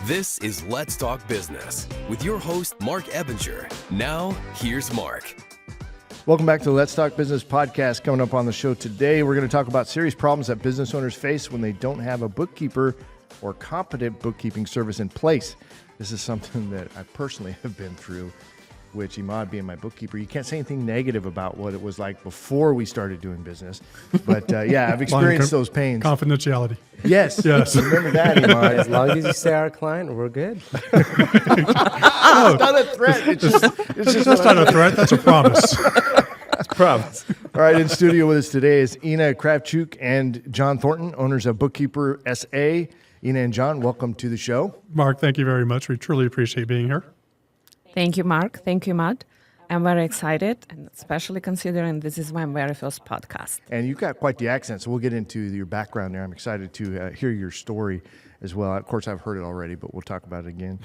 This is Let's Talk Business with your host, Marc Ebinger. Now, here's Marc. Welcome back to the Let's Talk Business podcast. Coming up on the show today, we're going to talk about serious problems that business owners face when they don't have a bookkeeper or competent bookkeeping service in place. This is something that I personally have been through, which Emad being my bookkeeper, you can't say anything negative about what it was like before we started doing business. But yeah, I've experienced those pains. Confidentiality. Yes. Yes. Remember that, Emad. As long as you say our client, we're good. It's not a threat. It's just That's not a threat. That's a promise. That's a promise. All right, in studio with us today is Inna Kravchuk and John Thornton, owners of BookkeeperSA. Inna and John, welcome to the show. Marc, thank you very much. We truly appreciate being here. Thank you, Marc. Thank you, Emad. I'm very excited, and especially considering this is my very first podcast. And you've got quite the accent, so we'll get into your background there. I'm excited to hear your story as well. Of course, I've heard it already, but we'll talk about it again.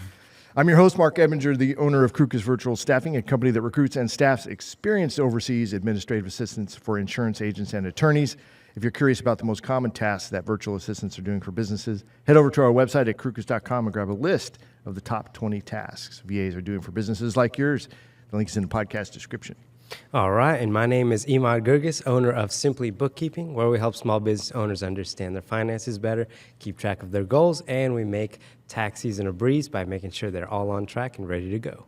I'm your host, Marc Ebinger, the owner of Guirguis Virtual Staffing, a company that recruits and staffs experienced overseas administrative assistants for insurance agents and attorneys. If you're curious about the most common tasks that virtual assistants are doing for businesses, head over to our website at guirguis.com and grab a list of the top 20 tasks VAs are doing for businesses like yours. The link is in the podcast description. All right, and my name is Emad Guirguis, owner of SimpliBookkeeping, where we help small business owners understand their finances better, keep track of their goals, and we make tax season a breeze by making sure they're all on track and ready to go.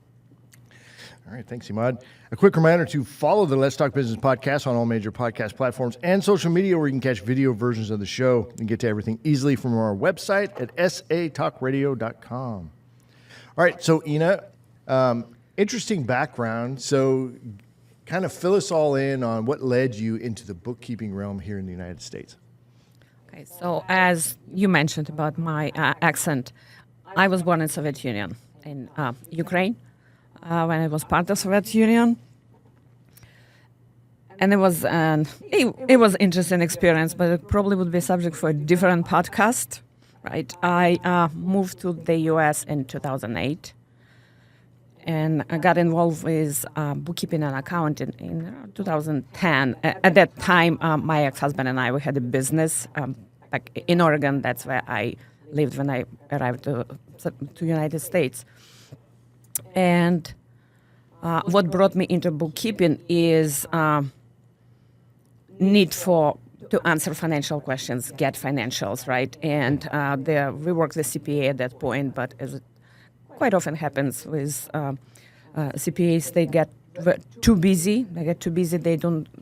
All right, thanks, Emad. A quick reminder to follow the Let's Talk Business podcast on all major podcast platforms and social media where you can catch video versions of the show and get to everything easily from our website at satalkradio.com. All right, so Inna, interesting background. So kind of fill us all in on what led you into the bookkeeping realm here in the United States. Okay, so as you mentioned about my accent, I was born in Soviet Union, in Ukraine, when I was part of Soviet Union. And it was an interesting experience, but it probably would be subject for a different podcast, right? I moved to the U.S. in 2008. And I got involved with bookkeeping and accounting in 2010. At that time, my ex-husband and I, we had a business back in Oregon. That's where I lived when I arrived to United States. And what brought me into bookkeeping is need to answer financial questions, get financials, right? And we worked with CPA at that point, but as it quite often happens with CPAs, they get too busy. They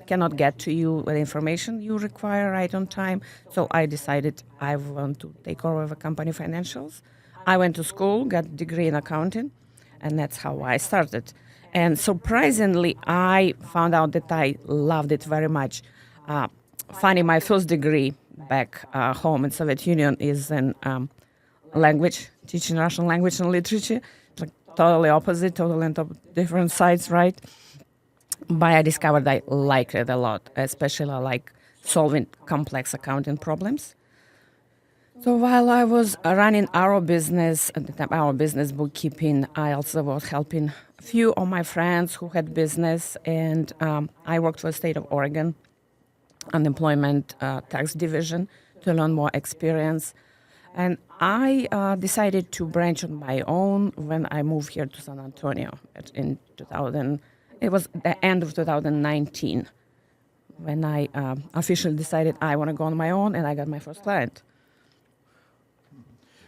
cannot get to you with information you require right on time. So I decided I want to take over the company financials. I went to school, got a degree in accounting, and that's how I started. And surprisingly, I found out that I loved it very much. Funny, my first degree back home in Soviet Union is in language, teaching Russian language and literature, like totally opposite, totally on different sides, right? But I discovered I liked it a lot, especially I like solving complex accounting problems. So while I was running our business, at the time, our business bookkeeping, I also was helping a few of my friends who had business, and I worked for the state of Oregon unemployment tax division to learn more experience. And I decided to branch on my own when I moved here to San Antonio in 2000. It was the end of 2019 when I officially decided I want to go on my own, and I got my first client.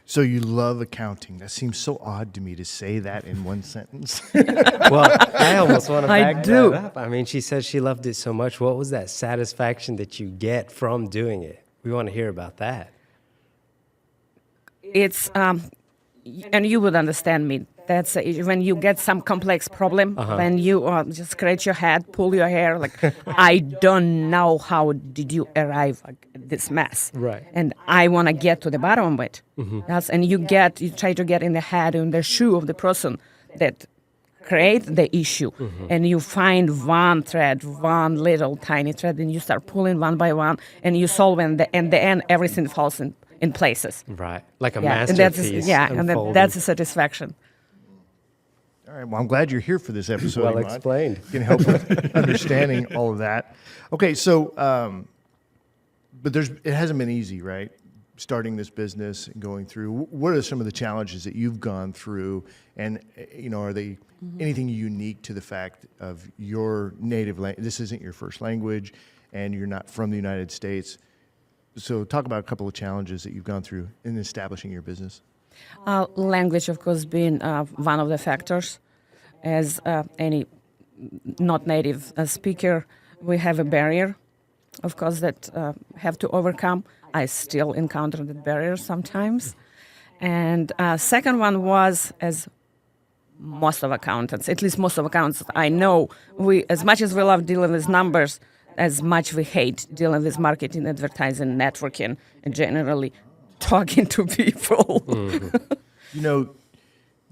So you love accounting. That seems so odd to me to say that in one sentence. Well, I almost want to back do. that up. I mean, she said she loved it so much. What was that satisfaction that you get from doing it? We want to hear about that. It's, and you would understand me. That's when you get some complex problem, when you just scratch your head, pull your hair, like, I don't know how did you arrive at this mess. Right. And I want to get to the bottom of it. Yes, and you try to get in the head, in the shoe of the person that create the issue. And you find one thread, one little tiny thread, and you start pulling one by one, and you solve, and in the end, everything falls in places. Right. Like a And masterpiece. that's a satisfaction. All right. Well, I'm glad you're here for this episode. Well Emad. explained. Can help with understanding all of that. Okay, so, but it hasn't been easy, right? starting this business and going through, what are some of the challenges that you've gone through? And, are they anything unique to the fact of your native language? This isn't your first language, and you're not from the United States. So talk about a couple of challenges that you've gone through in establishing your business. Language, of course, being one of the factors. As any not native speaker, we have a barrier, of course, that have to overcome. I still encounter that barrier sometimes. And second one was, as most of accountants, at least most of accountants I know, we, as much as we love dealing with numbers, as much we hate dealing with marketing, advertising, networking, and generally talking to people.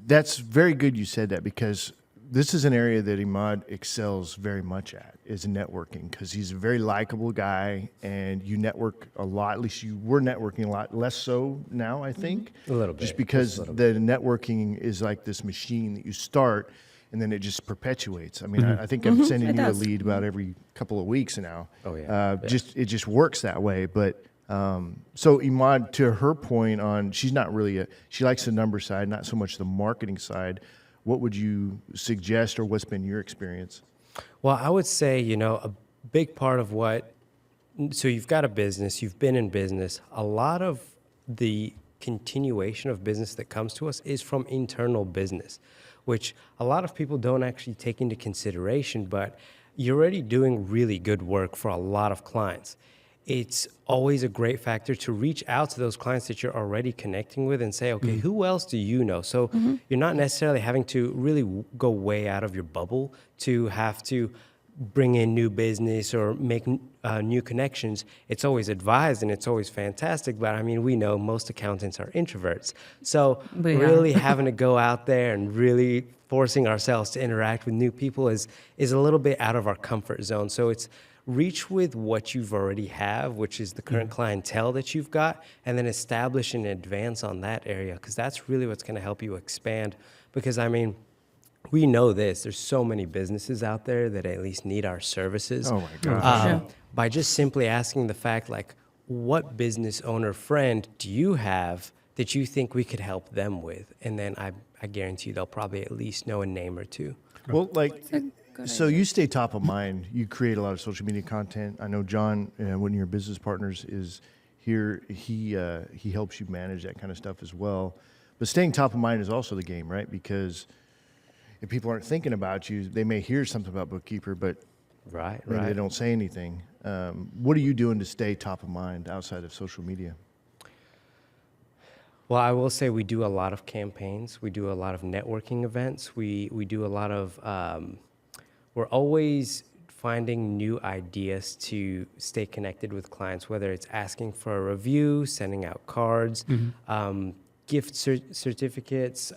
That's very good you said that, because this is an area that Emad excels very much at, is networking, because he's a very likable guy, and you network a lot. At least you were networking a lot, less so now, I think. A little bit. Just because the networking is like this machine that you start, and then it just perpetuates. I mean, I think I'm sending you a lead about every couple of weeks now. Oh, yeah. It just works that way. But so Emad, to her point on, she's not really she likes the number side, not so much the marketing side. What would you suggest, or what's been your experience? Well, I would say, a big part of so you've got a business, you've been in business. A lot of the continuation of business that comes to us is from internal business, which a lot of people don't actually take into consideration, but you're already doing really good work for a lot of clients. It's always a great factor to reach out to those clients that you're already connecting with and say, okay, who else do you know? So you're not necessarily having to really go way out of your bubble to have to bring in new business or make new connections. It's always advised and it's always fantastic, but I mean, we know most accountants are introverts. So really having to go out there and really forcing ourselves to interact with new people is a little bit out of our comfort zone. So it's reach with what you've already have, which is the current clientele that you've got, and then establish and advance on that area, because that's really what's going to help you expand. Because, I mean, we know this. There's so many businesses out there that at least need our services. Oh, my gosh. By just simply asking the fact, like, what business owner friend do you have that you think we could help them with? And then I guarantee you they'll probably at least know a name or two. Well, so you stay top of mind. You create a lot of social media content. I know John, one of your business partners, is here. He helps you manage that kind of stuff as well. But staying top of mind is also the game, right? Because if people aren't thinking about you, they may hear something about Bookkeeper, but maybe they don't say anything. What are you doing to stay top of mind outside of social media? Well, I will say we do a lot of campaigns. We do a lot of networking events. We do a lot of... we're always finding new ideas to stay connected with clients, whether it's asking for a review, sending out cards, gift certificates,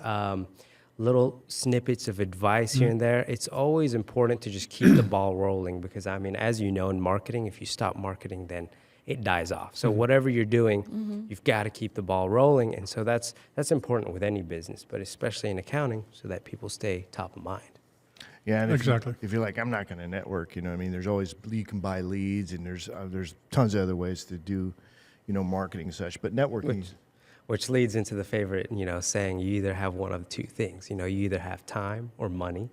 little snippets of advice here and there. It's always important to just keep the ball rolling, because, I mean, as you know, in marketing, if you stop marketing, then it dies off. So whatever you're doing, you've got to keep the ball rolling. And so that's important with any business, but especially in accounting, so that people stay top of mind. Yeah, and Exactly. if you're like, I'm not going to network, I mean, there's always, you can buy leads, and there's tons of other ways to do, marketing and such. But networking, which leads into the favorite, saying, you either have one of two things. You either have time or money,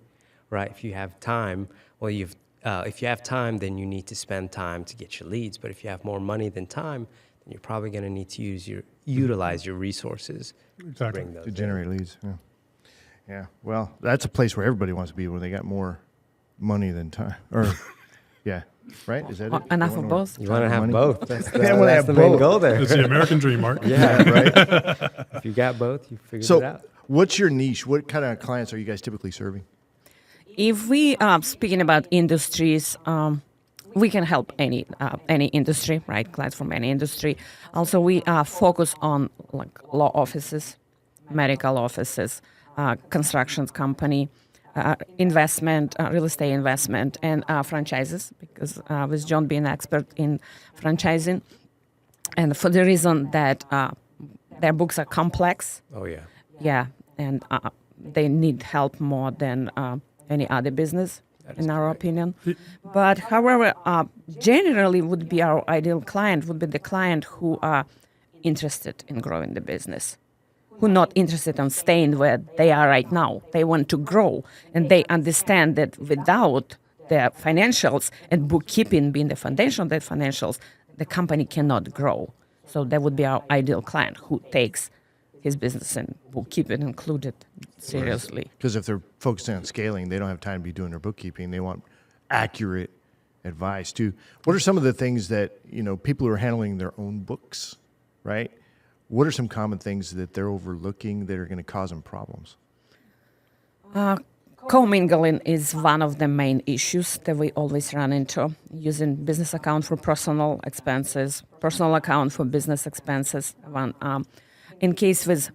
right? If you have time, well, if you have time, then you need to spend time to get your leads. But if you have more money than time, then you're probably going to need to utilize your resources to bring those to generate leads. Yeah. Yeah, well, that's a place where everybody wants to be, when they got more money than time. Or, yeah, right? Is that it? Enough of both. You want to have both. That's the, Yeah, that's the main both. goal there. It's the American dream, Mark. Yeah, Right? if you got both, you figured it So, out. what's your niche? What kind of clients are you guys typically serving? If we speaking about industries, we can help any industry, right? Clients from any industry. Also, we focus on like law offices, medical offices, construction company, investment, real estate investment, and franchises, because with John being an expert in franchising, and for the reason that their books are complex. Oh, yeah. Yeah, and they need help more than any other business, in our opinion. But however, generally would be our ideal client would be the client who interested in growing the business, who not interested in staying where they are right now. They want to grow, and they understand that without the financials and bookkeeping being the foundation of the financials, the company cannot grow. So that would be our ideal client who takes his business and bookkeeping included seriously. Because if they're focusing on scaling, they don't have time to be doing their bookkeeping. They want accurate advice too. What are some of the things that, people who are handling their own books, right? What are some common things that they're overlooking that are going to cause them problems? Commingling is one of the main issues that we always run into. Using business account for personal expenses, personal account for business expenses. In case with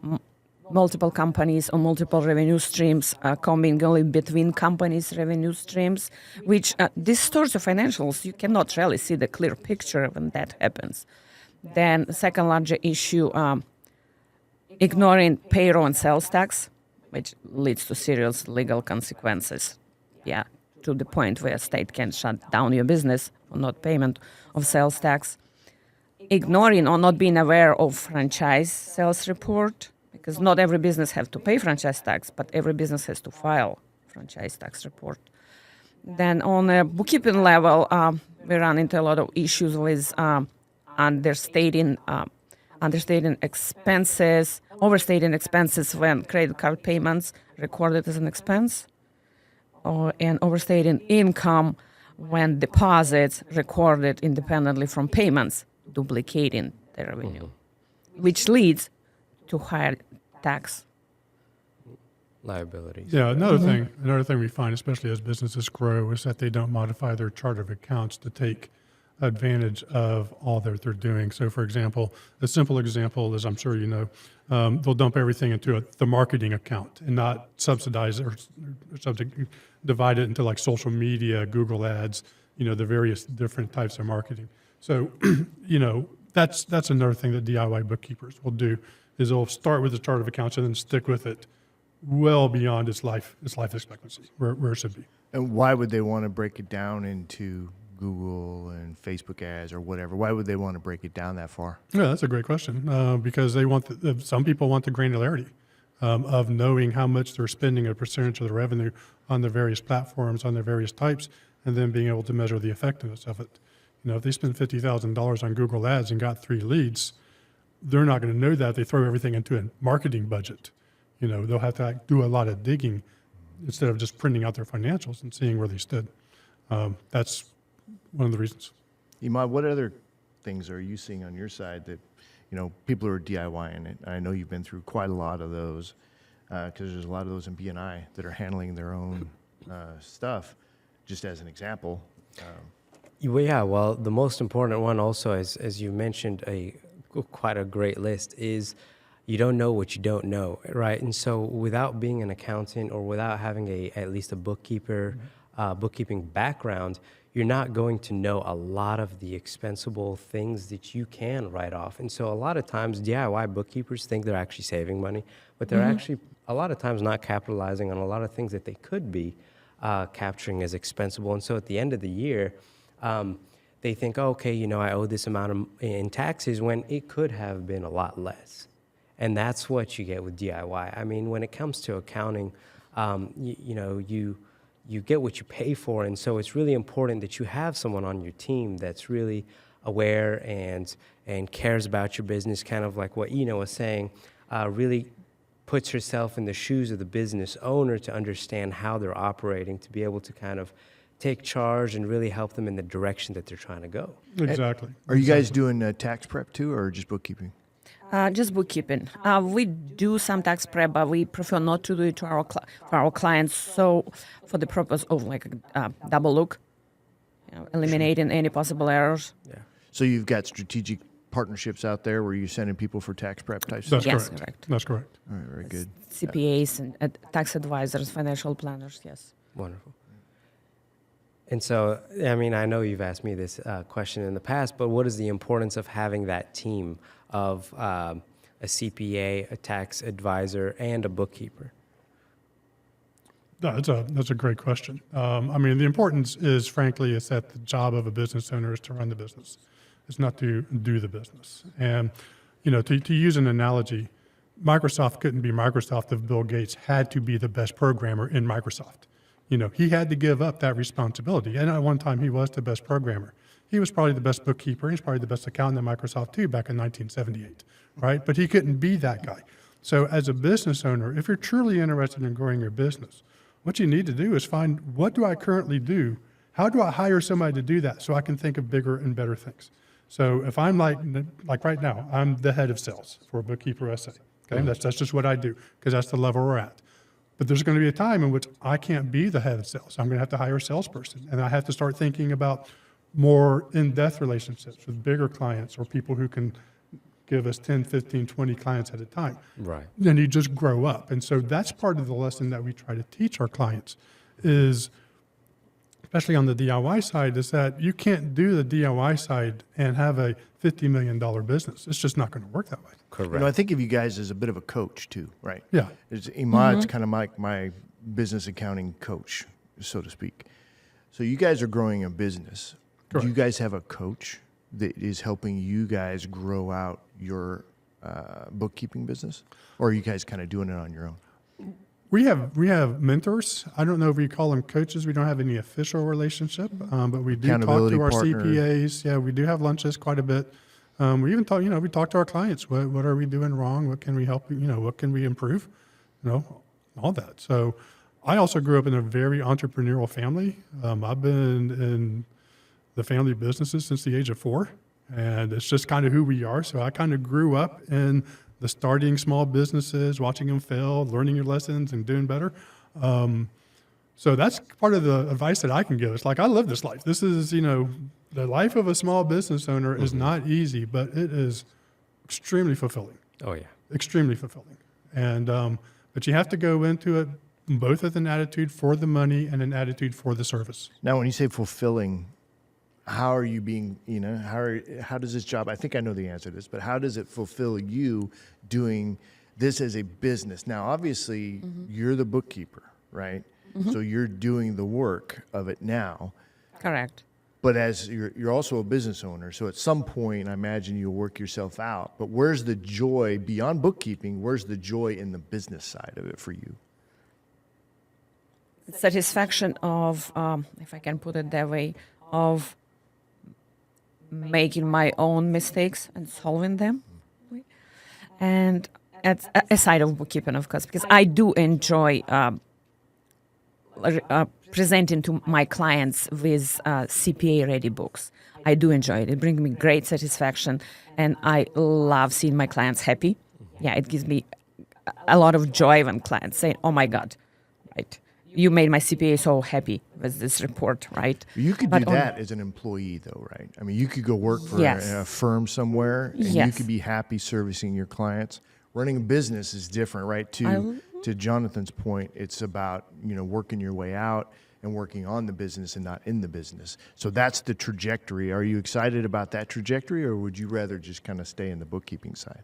multiple companies or multiple revenue streams, commingling between companies' revenue streams, which distorts the financials. You cannot really see the clear picture when that happens. Then the second larger issue, ignoring payroll and sales tax, which leads to serious legal consequences. Yeah, to the point where a state can shut down your business for not payment of sales tax. Ignoring or not being aware of franchise sales report, because not every business has to pay franchise tax, but every business has to file franchise tax report. Then on a bookkeeping level, we run into a lot of issues with understating expenses, overstating expenses when credit card payments recorded as an expense, and overstating income when deposits recorded independently from payments, duplicating the revenue, which leads to higher tax liabilities. Yeah, another thing we find, especially as businesses grow, is that they don't modify their chart of accounts to take advantage of all that they're doing. So, for example, a simple example is, I'm sure you know, they'll dump everything into the marketing account and not subsidize or divide it into like social media, Google ads, the various different types of marketing. So, that's another thing that DIY bookkeepers will do, is they'll start with the chart of accounts and then stick with it well beyond its life expectancy, where it should be. And why would they want to break it down into Google and Facebook ads or whatever? Why would they want to break it down that far? Yeah, that's a great question. Because they want some people want the granularity of knowing how much they're spending, a percentage of the revenue on the various platforms, on the various types, and then being able to measure the effectiveness of it. If they spend $50,000 on Google ads and got 3 leads, they're not going to know that. They throw everything into a marketing budget. They'll have to do a lot of digging instead of just printing out their financials and seeing where they stood. That's one of the reasons. Emad, what other things are you seeing on your side that, people who are DIYing it? I know you've been through quite a lot of those because there's a lot of those in B&I that are handling their own stuff, just as an example. Well, the most important one also, as you mentioned, quite a great list, is you don't know what you don't know, right? And so without being an accountant or without having at least a bookkeeping background, you're not going to know a lot of the expensible things that you can write off. And so a lot of times DIY bookkeepers think they're actually saving money, but they're actually a lot of times not capitalizing on a lot of things that they could be capturing as expensible. And so at the end of the year, they think, okay, I owe this amount in taxes, when it could have been a lot less. And that's what you get with DIY. I mean, when it comes to accounting, you get what you pay for. And so it's really important that you have someone on your team that's really aware and cares about your business, kind of like what Ina was saying, really puts herself in the shoes of the business owner to understand how they're operating, to be able to kind of take charge and really help them in the direction that they're trying to go. Exactly. Are you guys doing tax prep too, or just bookkeeping? Just bookkeeping. We do some tax prep, but we prefer not to do it for our clients. So, for the purpose of like a double look, eliminating any possible errors. Yeah. So you've got strategic partnerships out there where you're sending people for tax prep type stuff? That's Yes, correct. That's correct. All right, very good. CPAs and tax advisors, financial planners. Yes. Wonderful. And so, I mean, I know you've asked me this question in the past, but what is the importance of having that team of a CPA, a tax advisor, and a bookkeeper? No, that's a great question. The importance is, frankly, is that the job of a business owner is to run the business. It's not to do the business. And To use an analogy, Microsoft couldn't be Microsoft if Bill Gates had to be the best programmer in Microsoft. He had to give up that responsibility. And at one time, he was the best programmer. He was probably the best bookkeeper. He's probably the best accountant at Microsoft too back in 1978, right? But he couldn't be that guy. So as a business owner, if you're truly interested in growing your business, what you need to do is find, what do I currently do? How do I hire somebody to do that so I can think of bigger and better things? So if I'm like right now, I'm the head of sales for BookkeeperSA. Okay, that's just what I do because that's the level we're at. But there's going to be a time in which I can't be the head of sales. I'm going to have to hire a salesperson, and I have to start thinking about more in-depth relationships with bigger clients or people who can give us 10, 15, 20 clients at a time. Right. Then you just grow up. And so that's part of the lesson that we try to teach our clients is, especially on the DIY side, is that you can't do the DIY side and have a $50 million business. It's just not going to work that way. Correct. I think of you guys as a bit of a coach too, right? Yeah. Emad's kind of like my business accounting coach, so to speak. So you guys are growing a business. Correct. Do you guys have a coach that is helping you guys grow out your bookkeeping business? Or are you guys kind of doing it on your own? We have mentors. I don't know if we call them coaches. We don't have any official relationship, but we do talk to our partner. CPAs. Yeah, we do have lunches quite a bit. We even talk, we talk to our clients. What are we doing wrong? What can we help? What can we improve? All that. So I also grew up in a very entrepreneurial family. I've been in the family businesses since the age of 4, and it's just kind of who we are. So I kind of grew up in the starting small businesses, watching them fail, learning your lessons and doing better. So that's part of the advice that I can give. It's like, I live this life. This is, the life of a small business owner is not easy, but it is extremely fulfilling. Oh, yeah. Extremely fulfilling. And, but you have to go into it both with an attitude for the money and an attitude for the service. Now, when you say fulfilling, how are you being, how does this job, I think I know the answer to this, but how does it fulfill you doing this as a business? Now, obviously, you're the bookkeeper, right? So you're doing the work of it now. Correct. But as you're also a business owner, so at some point, I imagine you'll work yourself out. But where's the joy beyond bookkeeping? Where's the joy in the business side of it for you? Satisfaction of, if I can put it that way, of making my own mistakes and solving them. And aside of bookkeeping, of course, because I do enjoy presenting to my clients with CPA-ready books. I do enjoy it. It brings me great satisfaction, and I love seeing my clients happy. Yeah, it gives me a lot of joy when clients say, "Oh my God, right? You made my CPA so happy with this report," right? You could do that as an employee, though, right? I mean, you could go work for a firm somewhere, and you could be happy servicing your clients. Running a business is different, right? To Jonathan's point, it's about working your way out and working on the business and not in the business. So that's the trajectory. Are you excited about that trajectory, or would you rather just kind of stay in the bookkeeping side?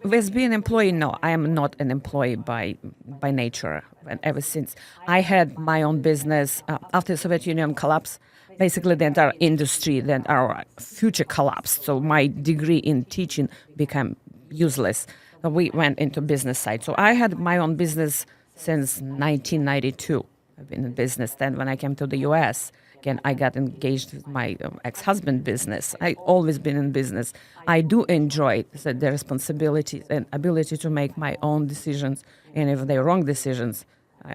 With being an employee, no, I am not an employee by nature. And ever since I had my own business after the Soviet Union collapse, basically the entire industry, then our future collapsed. So my degree in teaching became useless. So we went into business side. So I had my own business since 1992. I've been in business. Then when I came to the U.S., again, I got engaged with my ex-husband business. I always been in business. I do enjoy the responsibility and ability to make my own decisions, and if they're wrong decisions,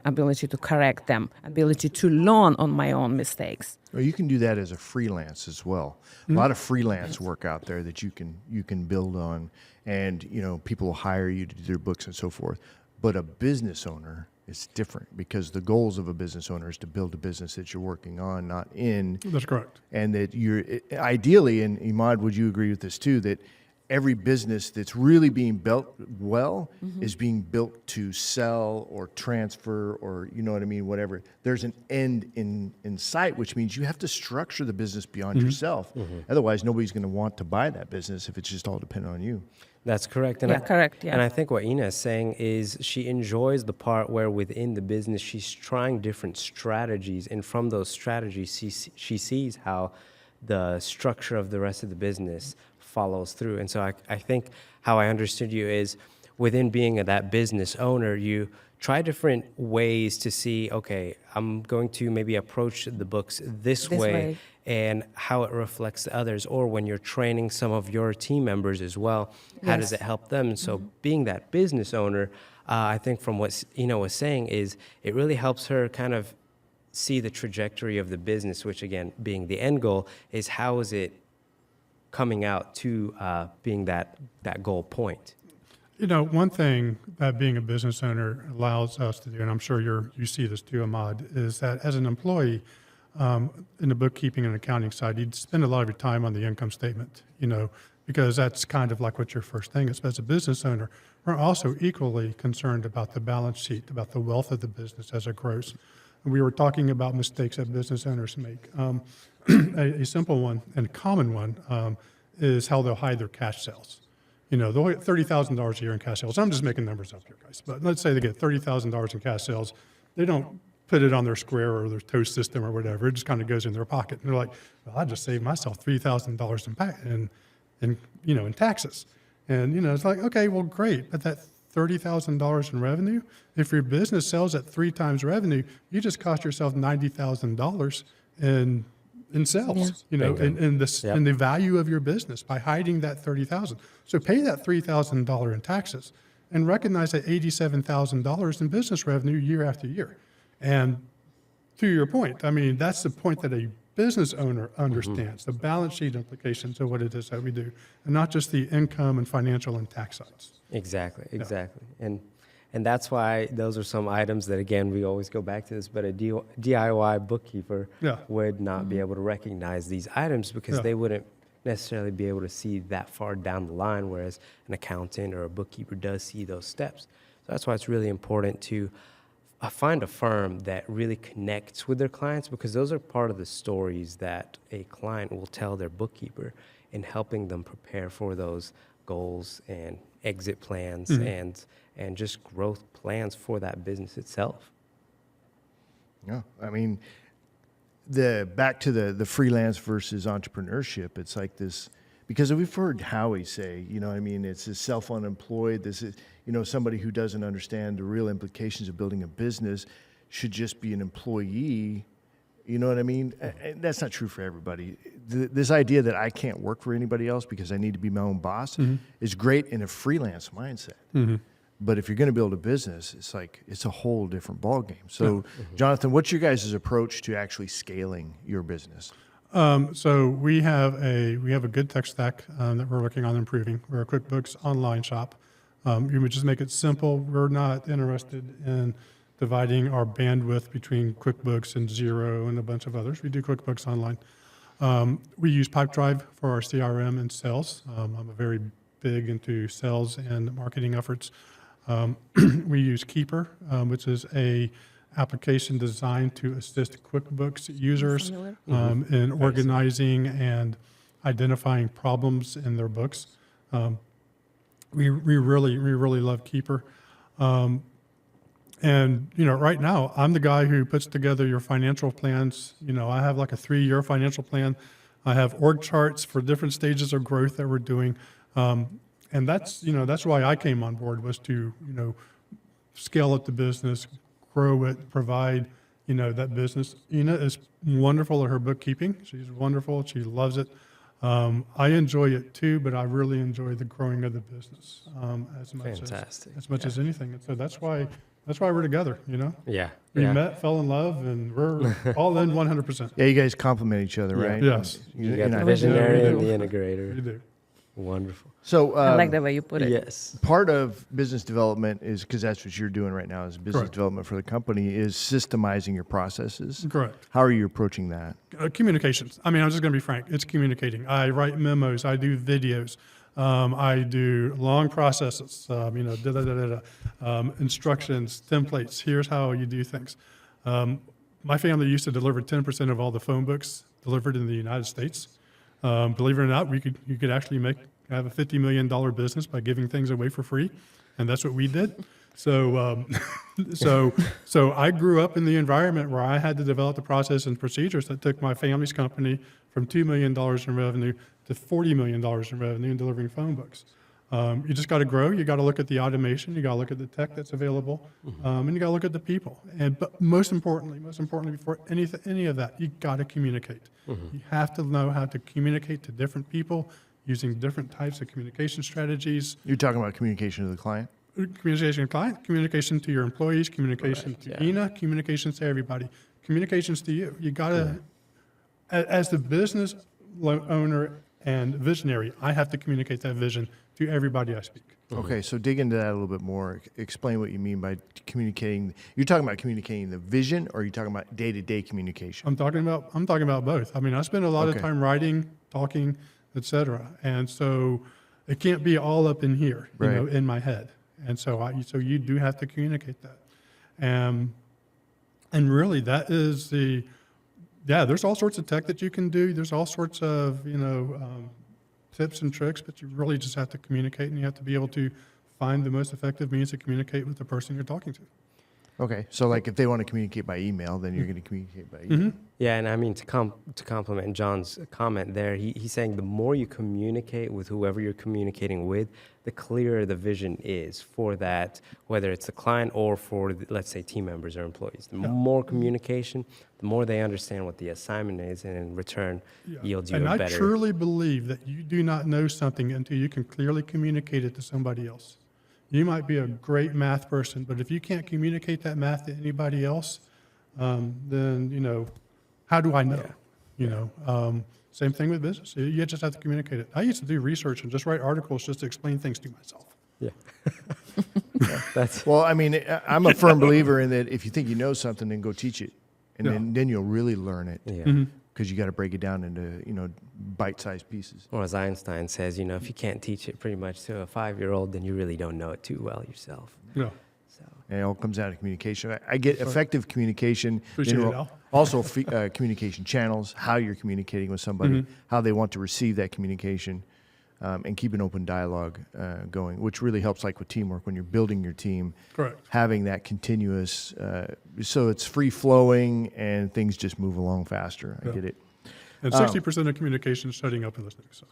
ability to correct them, ability to learn on my own mistakes. Well, you can do that as a freelance as well. A lot of freelance work out there that you can build on, and people will hire you to do their books and so forth. But a business owner, it's different, because the goals of a business owner is to build a business that you're working on, not in. That's correct. And that you're ideally, and Emad, would you agree with this too, that every business that's really being built well is being built to sell or transfer or, whatever. There's an end in sight, which means you have to structure the business beyond yourself. Otherwise, nobody's going to want to buy that business if it's just all dependent on you. That's correct. Correct. Yeah. And I think what Inna is saying is she enjoys the part where within the business she's trying different strategies, and from those strategies she sees how the structure of the rest of the business follows through. And so I think how I understood you is within being that business owner, you try different ways to see, okay, I'm going to maybe approach the books this way and how it reflects to others. Or when you're training some of your team members as well, how does it help them? And so being that business owner, I think from what Ina was saying is it really helps her kind of see the trajectory of the business, which again, being the end goal, is how is it coming out to being that goal point. You know, one thing that being a business owner allows us to do, and I'm sure you see this too, Emad, is that as an employee in the bookkeeping and accounting side, you'd spend a lot of your time on the income statement, you know, because that's kind of like what your first thing is. But as a business owner, we're also equally concerned about the balance sheet, about the wealth of the business as it grows. We were talking about mistakes that business owners make. A simple one and common one is how they'll hide their cash sales. You know, they'll get $30,000 a year in cash sales. I'm just making numbers up here, guys. But let's say they get $30,000 in cash sales. They don't put it on their Square or their Toast system or whatever. It just kind of goes in their pocket. And they're like, well, I just saved myself $3,000 in taxes. And, you know, it's like, okay, well, great. But that $30,000 in revenue, if your business sells at 3 times revenue, you just cost yourself $90,000 in sales, you know, in the value of your business by hiding that $30,000. So pay that $3,000 in taxes and recognize that $87,000 in business revenue year after year. And to your point, I mean, that's the point that a business owner understands, the balance sheet implications of what it is that we do, and not just the income and financial and tax sides. Exactly. And that's why those are some items that, again, we always go back to this, but a DIY bookkeeper would not be able to recognize these items because they wouldn't necessarily be able to see that far down the line, whereas an accountant or a bookkeeper does see those steps. So that's why it's really important to find a firm that really connects with their clients, because those are part of the stories that a client will tell their bookkeeper in helping them prepare for those goals and exit plans and just growth plans for that business itself. Yeah, I mean, back to the freelance versus entrepreneurship, it's like this, because we've heard Howie say, you know what I mean, it's a self-unemployed, this is, you know, somebody who doesn't understand the real implications of building a business should just be an employee. You know what I mean? And that's not true for everybody. This idea that I can't work for anybody else because I need to be my own boss is great in a freelance mindset. But if you're going to build a business, it's like it's a whole different ballgame. So, Jonathan, what's your guys' approach to actually scaling your business? So we have a good tech stack that we're working on improving. We're a QuickBooks online shop. You would just make it simple. We're not interested in dividing our bandwidth between QuickBooks and Xero and a bunch of others. We do QuickBooks online. We use Pipedrive for our CRM and sales. I'm a very big into sales and marketing efforts. We use Keeper, which is a application designed to assist QuickBooks users in organizing and identifying problems in their books. We really love Keeper. And, you know, right now, I'm the guy who puts together your financial plans. You know, I have like a 3-year financial plan. I have org charts for different stages of growth that we're doing. And that's why I came on board, was to, you know, scale up the business, grow it, provide, you know, that business. Ina is wonderful at her bookkeeping. She's wonderful. She loves it. I enjoy it too, but I really enjoy the growing of the business as much as anything. And so that's why we're together, you know? We met, fell in love, and we're all in 100%. Yeah, you guys complement each other, right? Yes. You got the visionary and the integrator. We do. Wonderful. So I like the way you put it. Yes. part of business development is, because that's what you're doing right now, is business development for the company, is systemizing your processes. Correct. How are you approaching that? Communications. I mean, I'm just going to be frank. It's communicating. I write memos. I do videos. I do long processes, instructions, templates. Here's how you do things. My family used to deliver 10% of all the phone books delivered in the United States. Believe it or not, you could actually have a $50 million business by giving things away for free, and that's what we did. So, so I grew up in the environment where I had to develop the process and procedures that took my family's company from $2 million in revenue to $40 million in revenue in delivering phone books. You just got to grow. You got to look at the automation. You got to look at the tech that's available, and you got to look at the people. But most importantly, before any of that, you got to communicate. You have to know how to communicate to different people using different types of communication strategies. You're talking about communication to the client? Communication to the client, communication to your employees, communication to Inna, communications to everybody, communications to you. You got to, as the business owner and visionary, I have to communicate that vision to everybody I speak. Okay, so dig into that a little bit more. Explain what you mean by communicating. You're talking about communicating the vision, or are you talking about day-to-day communication? I'm talking about both. I mean, I spend a lot of time writing, talking, etc. And so it can't be all up in here, you know, in my head. And so so you do have to communicate that. And really that is there's all sorts of tech that you can do. There's all sorts of, tips and tricks, but you really just have to communicate, and you have to be able to find the most effective means to communicate with the person you're talking to. Okay, so like if they want to communicate by email, then you're going to communicate by email. Yeah, and I mean, to complement John's comment there, he's saying the more you communicate with whoever you're communicating with, the clearer the vision is for that, whether it's the client or for, let's say, team members or employees. The more communication, the more they understand what the assignment is, and in return yields you a better... And I truly believe that you do not know something until you can clearly communicate it to somebody else. You might be a great math person, but if you can't communicate that math to anybody else, then, how do I know? Same thing with business. You just have to communicate it. I used to do research and just write articles just to explain things to myself. Yeah. Well, I mean, I'm a firm believer in that if you think you know something, then go teach it. And then you'll really learn it. Yeah. Because you got to break it down into, bite-sized pieces. Or as Einstein says, if you can't teach it pretty much to a 5-year-old, then you really don't know it too well yourself. Yeah. So. And it all comes out of communication. I get effective communication. Appreciate it, Al. Also, communication channels, how you're communicating with somebody, how they want to receive that communication, and keep an open dialogue going, which really helps, like with teamwork, when you're building your team. Correct. Having that continuous, so it's free-flowing and things just move along faster. I get it. And 60% of communication is shutting up and listening. So,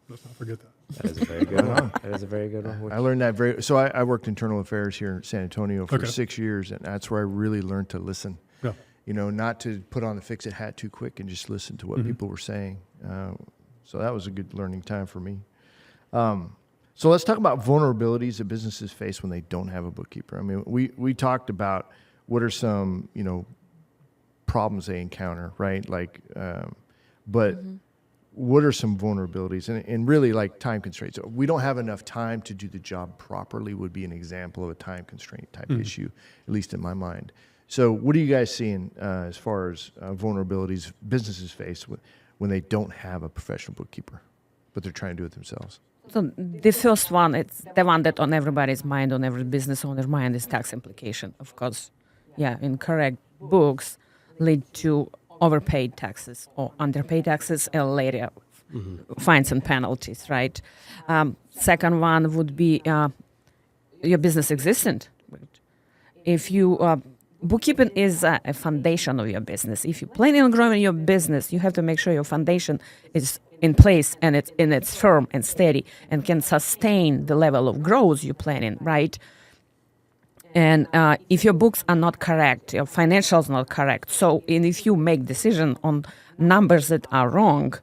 let's not forget that. That is a very good one. That is a very good one. I learned that So I worked internal affairs here in San Antonio for 6 years, and that's where I really learned to listen. Yeah. Not to put on the fix-it hat too quick and just listen to what people were saying. So that was a good learning time for me. So let's talk about vulnerabilities that businesses face when they don't have a bookkeeper. I mean, we talked about what are some, problems they encounter, right? Like, but what are some vulnerabilities? And really, like, time constraints. We don't have enough time to do the job properly would be an example of a time constraint type issue, at least in my mind. So what are you guys seeing as far as vulnerabilities businesses face when they don't have a professional bookkeeper, but they're trying to do it themselves? So the first one, it's the one that on everybody's mind, on every business owner's mind, is tax implication. Of course, incorrect books lead to overpaid taxes or underpaid taxes and later fines and penalties, right? Second one would be your business existent. If you bookkeeping is a foundation of your business. If you're planning on growing your business, you have to make sure your foundation is in place and it's firm and steady and can sustain the level of growth you're planning, right? And if your books are not correct, your financials not correct, and if you make decision on numbers that are wrong,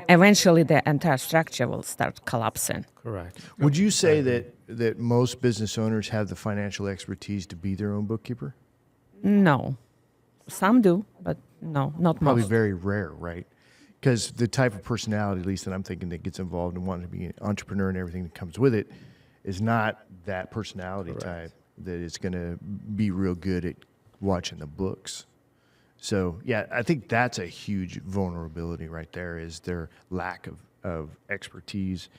eventually the entire structure will start collapsing. Correct. Would you say that most business owners have the financial expertise to be their own bookkeeper? No. Some do, but no, not Probably most. very rare, right? Because the type of personality, at least that I'm thinking, that gets involved and wanting to be an entrepreneur and everything that comes with it is not that personality type that is going to be real good at watching the books. So, I think that's a huge vulnerability right there, is their lack of expertise.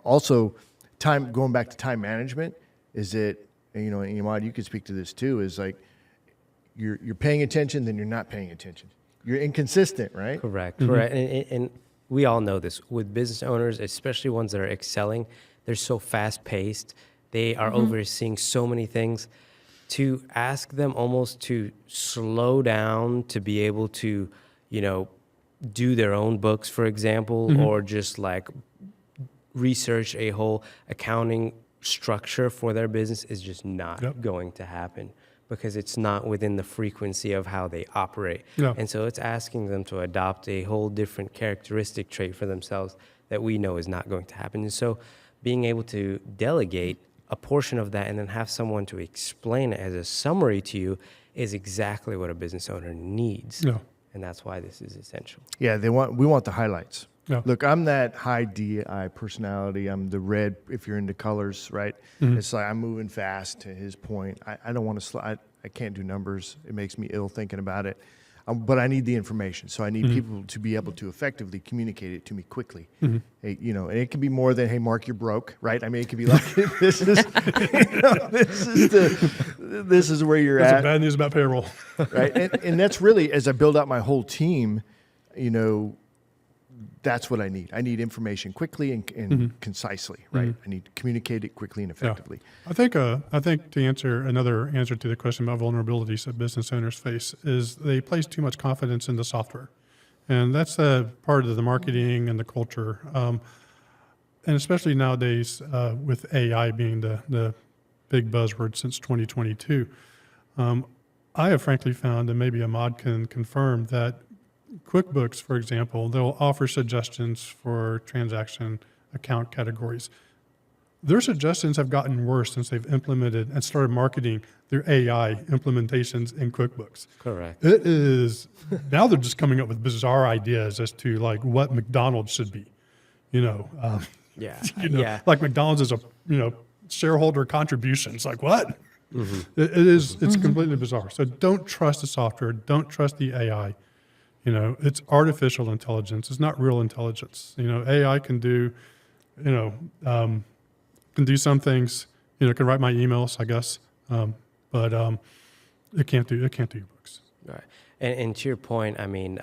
Also, going back to time management, is that, Emad, you could speak to this too, is like you're paying attention, then you're not paying attention. You're inconsistent, right? Correct. And we all know this. With business owners, especially ones that are excelling, they're so fast-paced They are overseeing so many things. To ask them almost to slow down to be able to, do their own books, for example, or just like research a whole accounting structure for their business is just not going to happen, because it's not within the frequency of how they operate. Yeah. And so it's asking them to adopt a whole different characteristic trait for themselves that we know is not going to happen. And so being able to delegate a portion of that and then have someone to explain it as a summary to you is exactly what a business owner needs. Yeah. And that's why this is essential. Yeah, we want the highlights. Yeah. Look, I'm that high DI personality. I'm the red if you're into colors, right? It's like I'm moving fast, to his point. I don't want to slide. I can't do numbers. It makes me ill thinking about it. But I need the information. So I need people to be able to effectively communicate it to me quickly. Hey, and it could be more than, hey, Mark, you're broke, right? I mean, it could be like, this is where you're That's at. bad news about payroll. Right? And that's really, as I build out my whole team, that's what I need. I need information quickly and concisely, right? I need to communicate it quickly and effectively. I think to answer to the question about vulnerabilities that business owners face is they place too much confidence in the software. And that's part of the marketing and the culture. And especially nowadays with AI being the big buzzword since 2022. I have frankly found, and maybe Emad can confirm, that QuickBooks, for example, they'll offer suggestions for transaction account categories. Their suggestions have gotten worse since they've implemented and started marketing their AI implementations in QuickBooks. Correct. It is, now they're just coming up with bizarre ideas as to like what McDonald's should be, like McDonald's is a, shareholder contribution. It's like, what? It's completely bizarre. So don't trust the software. Don't trust the AI. It's artificial intelligence. It's not real intelligence. AI can do, can do some things. It can write my emails, I guess, but it can't do your books. Right. And to your point, I mean,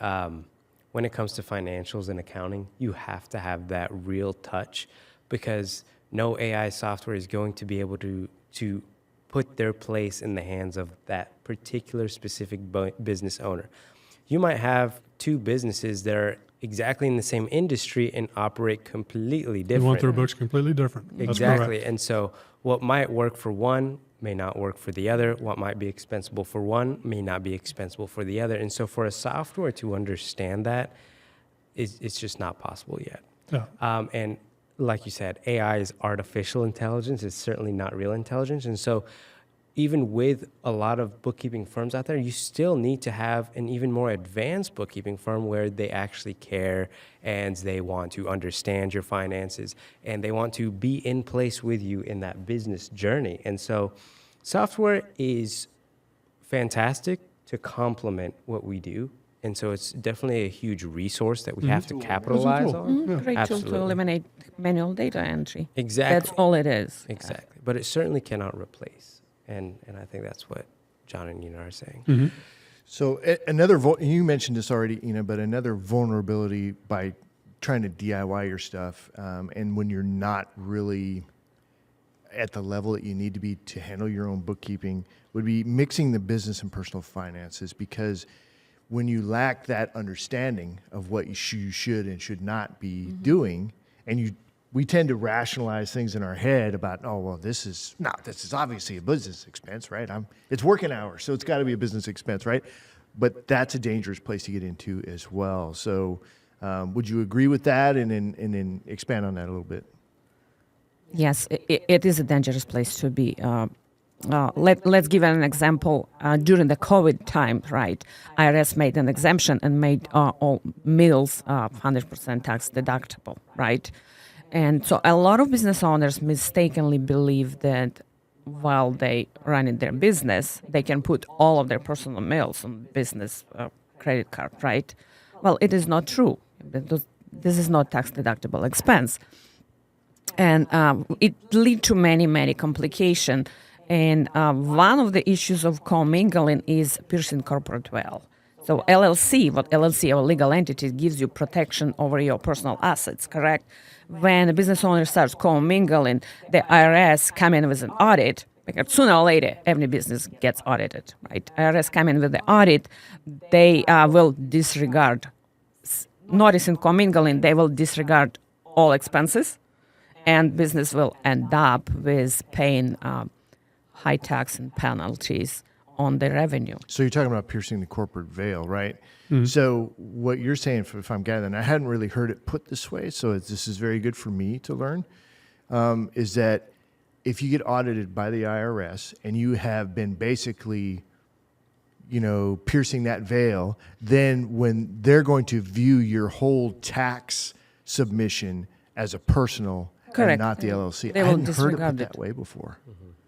when it comes to financials and accounting, you have to have that real touch, because no AI software is going to be able to put their place in the hands of that particular specific business owner. You might have two businesses that are exactly in the same industry and operate completely different. They want their books completely different. Exactly. And so what might work for one may not work for the other. What might be expensible for one may not be expensible for the other. And so for a software to understand that, it's just not possible yet. Yeah. And like you said, AI is artificial intelligence. It's certainly not real intelligence. And so even with a lot of bookkeeping firms out there, you still need to have an even more advanced bookkeeping firm where they actually care and they want to understand your finances and they want to be in place with you in that business journey. And so software is fantastic to complement what we do. And so it's definitely a huge resource that we have to capitalize on. Great tool to eliminate manual data entry. Exactly. That's all it is. Exactly. But it certainly cannot replace. And I think that's what John and Ina are saying. So you mentioned this already, but another vulnerability by trying to DIY your stuff, and when you're not really at the level that you need to be to handle your own bookkeeping, would be mixing the business and personal finances. Because when you lack that understanding of what you should and should not be doing, and we tend to rationalize things in our head about, this is obviously a business expense, right? It's working hours, so it's got to be a business expense, right? But that's a dangerous place to get into as well. So would you agree with that, and then expand on that a little bit? Yes, it is a dangerous place to be. Let's give an example. During the COVID time, right, IRS made an exemption and made all meals 100% tax deductible, right? And so a lot of business owners mistakenly believe that while they run in their business, they can put all of their personal meals on business credit card, right? Well, it is not true. This is not tax deductible expense. And it leads to many, many complications. And one of the issues of commingling is piercing corporate veil. So LLC, what LLC or legal entity gives you protection over your personal assets, correct? When a business owner starts commingling, the IRS come in with an audit, because sooner or later, every business gets audited, right? IRS come in with the audit, they will disregard, notice in commingling, they will disregard all expenses, and business will end up with paying high tax and penalties on the revenue. So you're talking about piercing the corporate veil, right? So what you're saying, if I'm gathering, I hadn't really heard it put this way, so this is very good for me to learn, is that if you get audited by the IRS and you have been basically, piercing that veil, then when they're going to view your whole tax submission as a personal Correct. and not the LLC, They I will hadn't heard it disregard put it. that way before.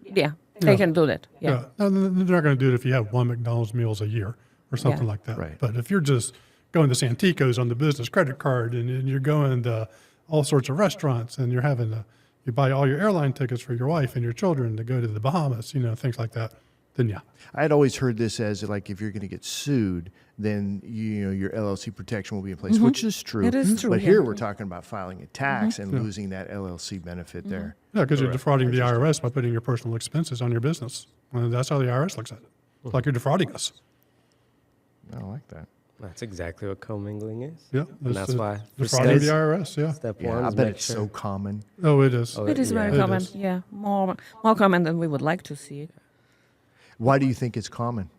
Yeah, they can do that. Yeah. No, they're not going to do it if you have one McDonald's meals a year or something Yeah. like that. Right. But if you're just going to Santikos on the business credit card and you're going to all sorts of restaurants and you're having you buy all your airline tickets for your wife and your children to go to the Bahamas, things like that, then yeah. I had always heard this as like if you're going to get sued, then your LLC protection will be in place, which is true. It is true, But yeah. here we're talking about filing a tax and losing that LLC benefit there. Yeah, because you're defrauding the IRS by putting your personal expenses on your business. And that's how the IRS looks at it. It's like you're defrauding us. I like that. That's exactly what commingling is. Yeah. And that's why for defrauding the step, IRS, yeah. step Yeah, one I is bet make it's sure. so common. Oh, it is. It is very It common. is. Yeah, more common than we would like to see it. Why do you think it's common?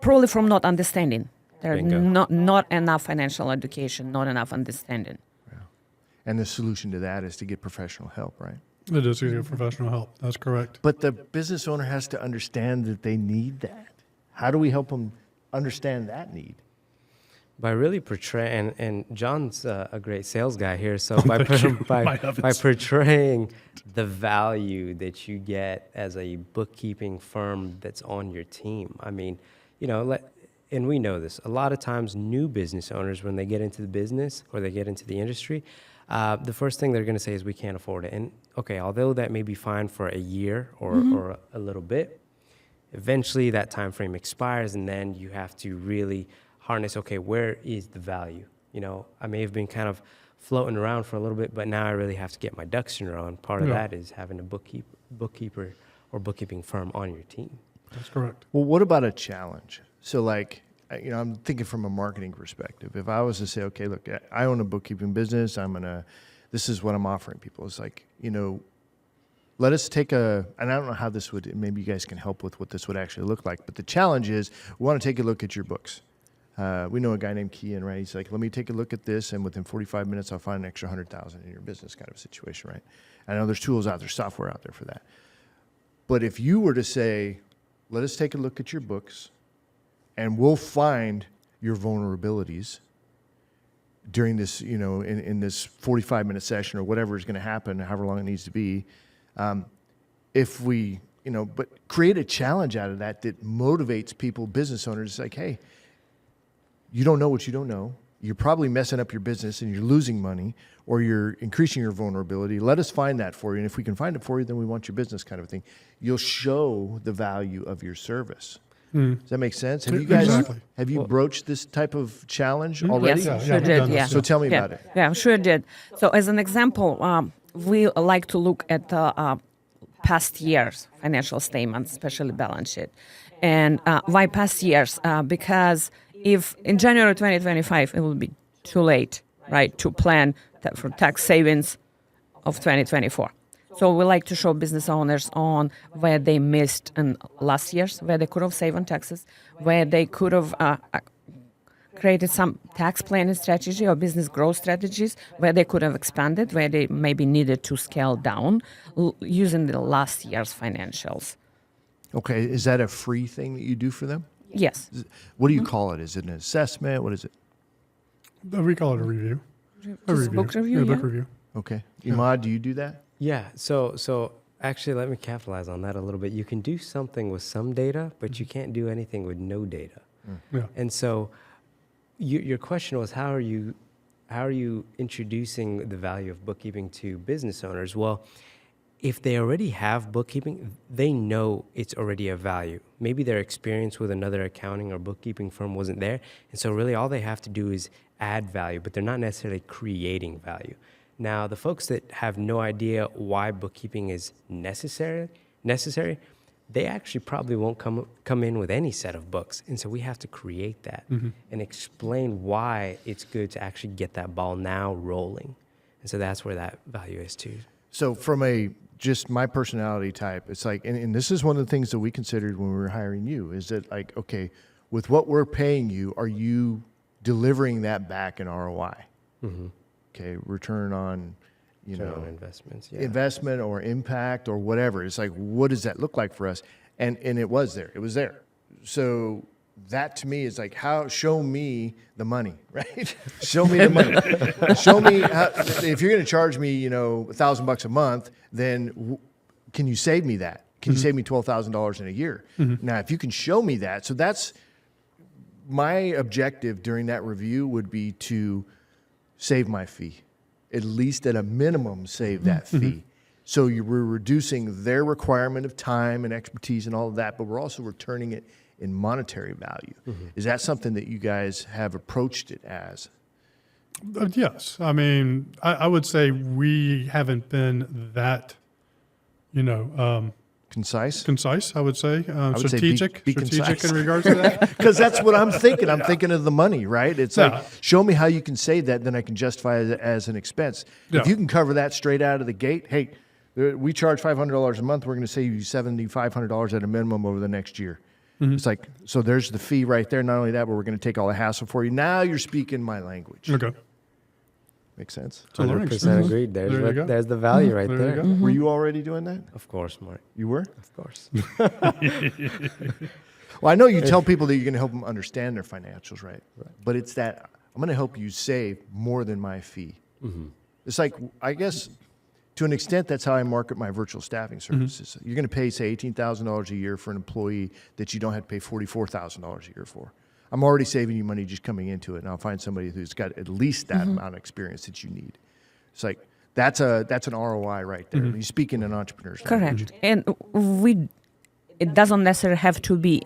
Probably from not understanding. There's Bingo. not enough financial education, not enough understanding. And the solution to that is to get professional help, right? It is to get professional help. That's correct. But the business owner has to understand that they need that. How do we help them understand that need? By really portraying, and John's a great sales guy here, so by My heavens. by portraying the value that you get as a bookkeeping firm that's on your team. I mean, and we know this, a lot of times new business owners, when they get into the business or they get into the industry, the first thing they're going to say is we can't afford it. And okay, although that may be fine for a year or a little bit, eventually that time frame expires, and then you have to really harness, okay, where is the value? I may have been kind of floating around for a little bit, but now I really have to get my ducks in a row. And part of that is having a bookkeeper or bookkeeping firm on your team. That's correct. Well, what about a challenge? So I'm thinking from a marketing perspective. If I was to say, okay, look, I own a bookkeeping business, this is what I'm offering people. It's like, let us take and I don't know how this would, maybe you guys can help with what this would actually look like, but the challenge is we want to take a look at your books. We know a guy named Kian, right? He's like, let me take a look at this, and within 45 minutes, I'll find an extra $100,000 in your business kind of situation, right? I know there's tools out there, software out there for that. But if you were to say, let us take a look at your books, and we'll find your vulnerabilities during this, in this 45-minute session or whatever is going to happen, however long it needs to be, if we, but create a challenge out of that motivates people, business owners, like, hey, you don't know what you don't know. You're probably messing up your business and you're losing money, or you're increasing your vulnerability. Let us find that for you. And if we can find it for you, then we want your business kind of thing. You'll show the value of your service. Does that make sense? Have you guys, Exactly. have you broached this type of challenge already? Yes, Yeah, sure we've did. done this, Yeah. So tell me about it. Yeah, sure did. So as an example, we like to look at past years' financial statements, especially balance sheet. And why past years? Because if in January 2025, it will be too late, right, to plan for tax savings of 2024. So we like to show business owners on where they missed in last year's, where they could have saved on taxes, where they could have created some tax planning strategy or business growth strategies, where they could have expanded, where they maybe needed to scale down using the last year's financials. Okay, is that a free thing that you do for them? Yes. What do you call it? Is it an assessment? What is it? We call it a review. Just book review, Yeah, book yeah. review. Okay. Emad, do you do that? Yeah, so actually, let me capitalize on that a little bit. You can do something with some data, but you can't do anything with no data. Yeah. And so, your question was, how are you introducing the value of bookkeeping to business owners? Well, if they already have bookkeeping, they know it's already a value. Maybe their experience with another accounting or bookkeeping firm wasn't there. And so really all they have to do is add value, but they're not necessarily creating value. Now, the folks that have no idea why bookkeeping is necessary, they actually probably won't come in with any set of books. And so we have to create that and explain why it's good to actually get that ball now rolling. And so that's where that value is too. So from just my personality type, it's like, and this is one of the things that we considered when we were hiring you, is that like, okay, with what we're paying you, are you delivering that back in ROI? Okay, return on, Investments, investment or impact or whatever. It's like, what does that look like for us? And it was there. It was there. So that to me is like, show me the money, right? Show me the money. Show me how, if you're going to charge me, $1,000 a month, then can you save me that? Can you save me $12,000 in a year? Now, if you can show me that, so that's my objective during that review would be to save my fee, at least at a minimum, save that fee. So we're reducing their requirement of time and expertise and all of that, but we're also returning it in monetary value. Is that something that you guys have approached it as? Yes. I mean, I would say we haven't been that, concise, I would say. Strategic concise. in regards to that. Because that's what I'm thinking. I'm thinking of the money, right? It's like, show me how you can save that, then I can justify it as an expense. If you can cover that straight out of the gate, hey, we charge $500 a month, we're going to save you $7,500 at a minimum over the next year. It's like, so there's the fee right there. Not only that, but we're going to take all the hassle for you. Now you're speaking my language. Okay. Makes sense? 100% agreed. There's the value right there. Were you already doing that? Of course, Mark. You were? Of course. Well, I know you tell people that you're going to help them understand their financials, right? But it's that I'm going to help you save more than my fee. It's like, I guess, to an extent, that's how I market my virtual staffing services. You're going to pay, say, $18,000 a year for an employee that you don't have to pay $44,000 a year for. I'm already saving you money just coming into it, and I'll find somebody who's got at least that amount of experience that you need. It's like, that's an ROI right there. You're speaking an entrepreneur's language. Correct. And it doesn't necessarily have to be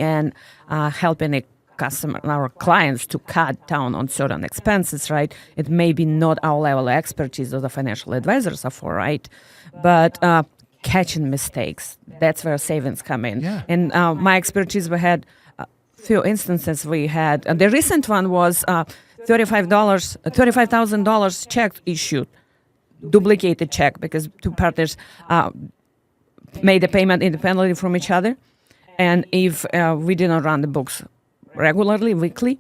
helping a customer, our clients, to cut down on certain expenses, right? It may be not our level of expertise or the financial advisors are for, right? But catching mistakes, that's where savings come in. Yeah. And my expertise, we had few instances we had. The recent one was $35,000 check issued, duplicated check, because two partners made a payment independently from each other. And if we didn't run the books regularly, weekly,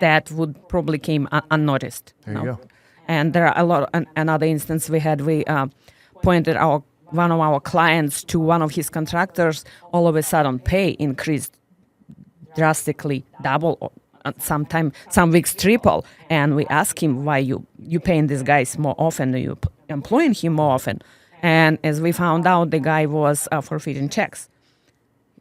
that would probably came unnoticed. There you go. And there are a lot. Another instance we had, we pointed one of our clients to one of his contractors. All of a sudden, pay increased drastically, double, some weeks triple. And we asked him, why you paying these guys more often, you employing him more often? And as we found out, the guy was forfeiting checks.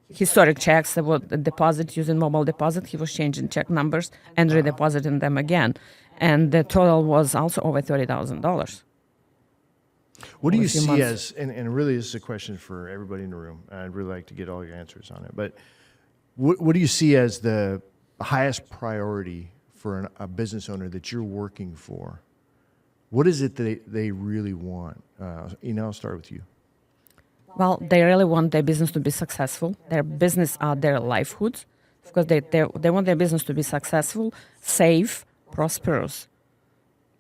Historic checks that were deposit using mobile deposit. He was changing check numbers and redepositing them again. And the total was also over $30,000. What do you see as, and really this is a question for everybody in the room, I'd really like to get all your answers on it, but what do you see as the highest priority for a business owner that you're working for? What is it that they really want? I'll start with you. Well, they really want their business to be successful. Their business are their livelihoods, because they want their business to be successful, safe, prosperous.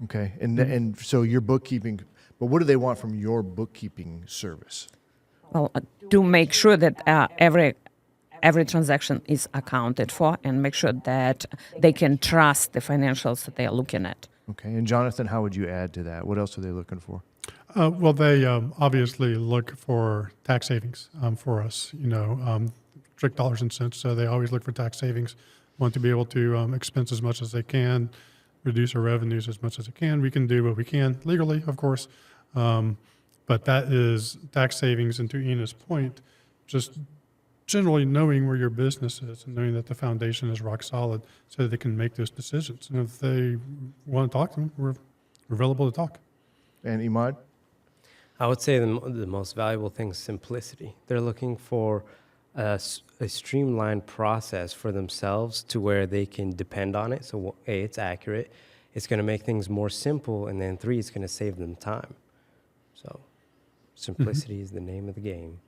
Okay, and so your bookkeeping, but what do they want from your bookkeeping service? Well, to make sure that every transaction is accounted for, and make sure that they can trust the financials that they are looking at. Okay, and Jonathan, how would you add to that? What else are they looking for? Well, they obviously look for tax savings for us, strict dollars and cents. So they always look for tax savings, want to be able to expense as much as they can, reduce our revenues as much as they can. We can do what we can legally, of course, but that is tax savings. And to Ina's point, just generally knowing where your business is and knowing that the foundation is rock solid so that they can make those decisions. And if they want to talk to them, we're available to talk. And Emad? I would say the most valuable thing is simplicity. They're looking for a streamlined process for themselves to where they can depend on it. So, A, it's accurate. It's going to make things more simple. And then 3, it's going to save them time. So simplicity is the name of the game.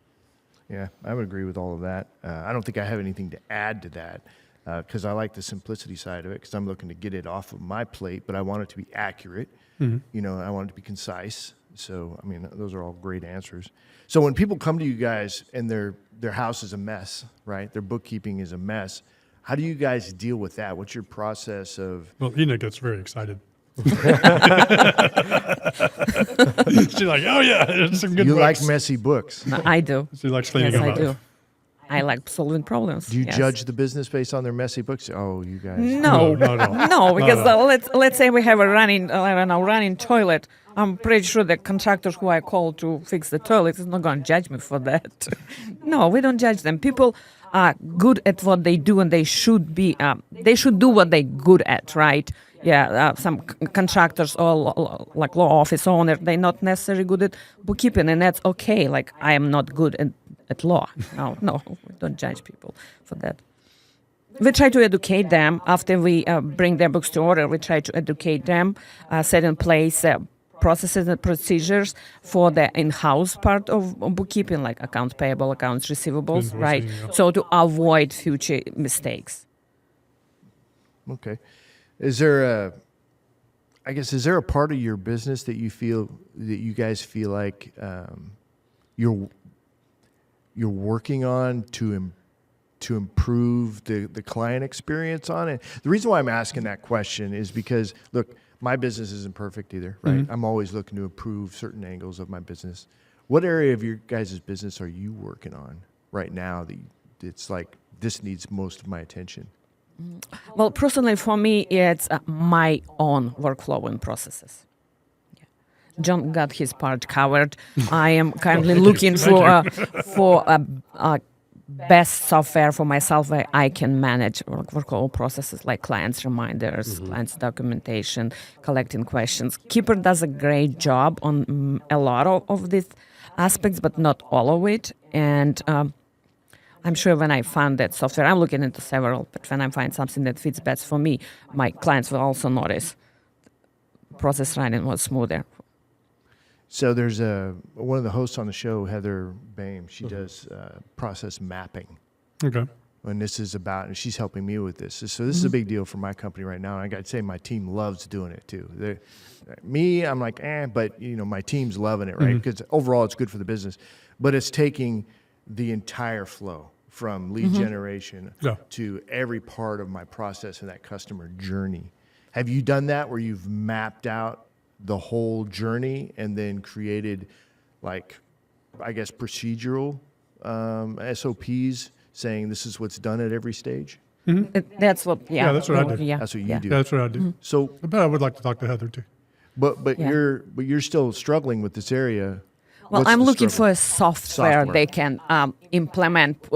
Yeah, I would agree with all of that. I don't think I have anything to add to that because I like the simplicity side of it because I'm looking to get it off of my plate, but I want it to be accurate. You know, I want it to be concise. So, I mean, those are all great answers. So when people come to you guys and their house is a mess, right? Their bookkeeping is a mess. How do you guys deal with that? What's your process of? Well, Inna gets very excited. She's like, oh yeah, it's some good You books. like messy books. I do. She likes cleaning Yes, them I up. do. I like solving problems. Do you yes. judge the business based on their messy books? Oh, you guys. No, No, not at all. no, because let's say we have a running toilet. I'm pretty sure the contractors who I call to fix the toilet is not going to judge me for that. No, we don't judge them. People are good at what they do, and they should be. They should do what they're good at, right? Yeah, some contractors or like law office owner, they're not necessarily good at bookkeeping, and that's okay. Like I am not good at law. No, we don't judge people for that. We try to educate them after we bring their books to order. We try to educate them, set in place processes and procedures for the in-house part of bookkeeping, like accounts payable, accounts receivables, Invoicing, right? yeah. So to avoid future mistakes. Okay. Is there a part of your business that you guys feel like you're working on to improve the client experience on it? The reason why I'm asking that question is because, look, my business isn't perfect either, right? I'm always looking to improve certain angles of my business. What area of your guys' business are you working on right now that it's like, this needs most of my attention? Well, personally, for me, it's my own workflow and processes. Yeah. John got his part covered. I am currently looking for a best software for myself where I can manage workflow processes like clients' reminders, clients' documentation, collecting questions. Keeper does a great job on a lot of these aspects, but not all of it. And I'm sure when I find that software, I'm looking into several, but when I find something that fits best for me, my clients will also notice process running was smoother. So there's one of the hosts on the show, Heather Boehm. She does process mapping. Okay. And this is about, and she's helping me with this. So this is a big deal for my company right now. And I got to say, my team loves doing it too. I'm like, but my team's loving it, right? Because overall, it's good for the business. But it's taking the entire flow from lead generation to every part of my process and that customer journey. Have you done that where you've mapped out the whole journey and then created, like, I guess, procedural SOPs saying this is what's done at every stage? That's what, Yeah, that's what I do. Yeah, That's what you yeah. do. Yeah, that's what I do. So, But I would like to talk to Heather too. but Yeah. you're still struggling with this area. Well, What's I'm the looking struggle? for a software they can implement,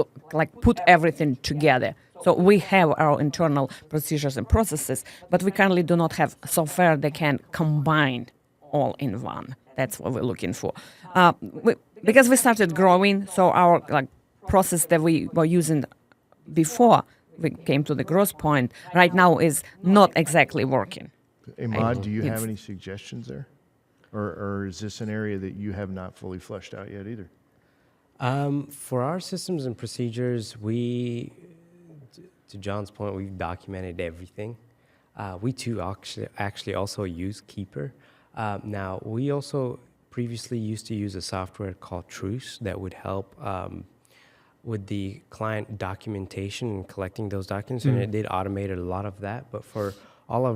put everything together. So we have our internal procedures and processes, but we currently do not have software that can combine all in one. That's what we're looking for. Because we started growing, so our process that we were using before we came to the growth point right now is not exactly working. Emad, do you have It's- any suggestions there? Or is this an area that you have not fully fleshed out yet either? For our systems and procedures, to John's point, we've documented everything. We too actually also use Keeper. Now, we also previously used to use a software called Truce that would help with the client documentation and collecting those documents, and it did automate a lot of that. But for all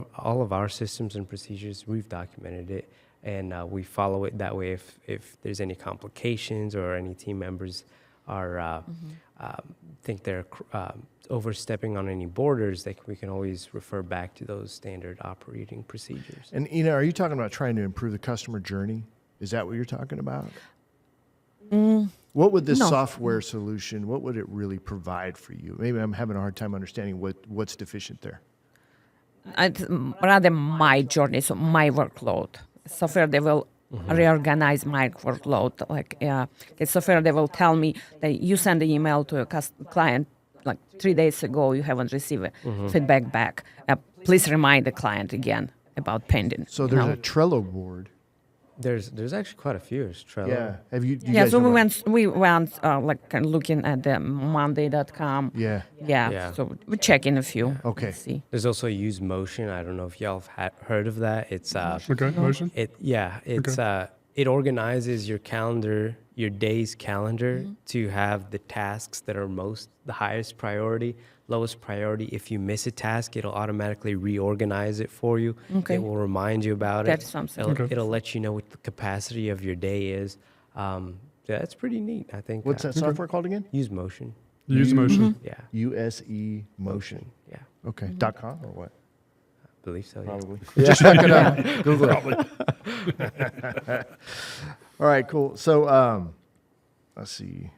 of our systems and procedures, we've documented it, and we follow it that way. If there's any complications or any team members are think they're overstepping on any borders, we can always refer back to those standard operating procedures. And Inna, are you talking about trying to improve the customer journey? Is that what you're talking about? What would this No. software solution, what would it really provide for you? Maybe I'm having a hard time understanding what's deficient there. It's rather my journey, so my workload. Software that will reorganize my workload. Like the software, they will tell me that you send an email to a client like 3 days ago, you haven't received feedback back. Please remind the client again about pending. So there's a Trello board. There's actually quite a few. There's Trello. Yeah. Have you Yeah, guys so know we went like kind of looking at the Monday.com. Yeah. Yeah. So we're checking a few. Okay. Let's see. There's also Use Motion. I don't know if y'all have heard of that. It's Okay, motion. It organizes your calendar, your day's calendar, to have the tasks that are the highest priority, lowest priority. If you miss a task, it'll automatically reorganize it for you. Okay. It will remind you about That's it. something. It'll let you know what the capacity of your day is. It's pretty neat, I think. What's that software called again? Use Motion. Use motion. Yeah. USE Motion. Yeah. Okay. .com or what? I believe so. Yeah. Probably. Just check it out. Google it. All right, cool. So let's see.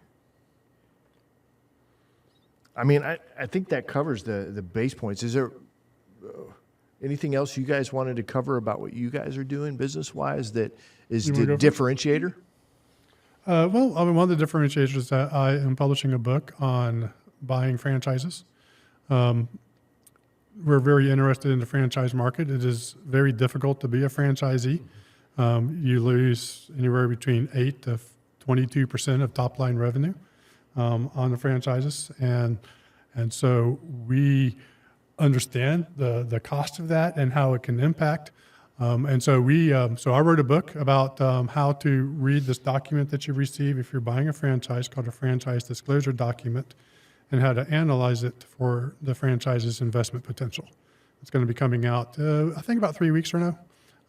I mean, I think that covers the base points. Is there anything else you guys wanted to cover about what you guys are doing business-wise that is the differentiator? One of the differentiators is that I am publishing a book on buying franchises. We're very interested in the franchise market. It is very difficult to be a franchisee. You lose anywhere between 8 to 22% of top line revenue on the franchises, and so we understand the cost of that and how it can impact. And so I wrote a book about how to read this document that you receive if you're buying a franchise, called a franchise disclosure document, and how to analyze it for the franchise's investment potential. It's going to be coming out, I think, about 3 weeks from now.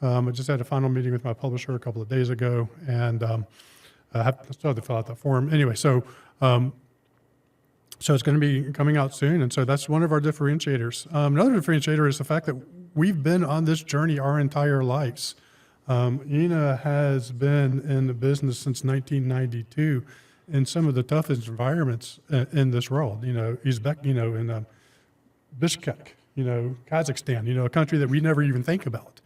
I just had a final meeting with my publisher a couple of days ago, and I still have to fill out that form. Anyway, so it's going to be coming out soon, and so that's one of our differentiators. Another differentiator is the fact that we've been on this journey our entire lives. Inna has been in the business since 1992 in some of the toughest environments in this world. Uzbek, in Bishkek, Kazakhstan, a country that we never even think about.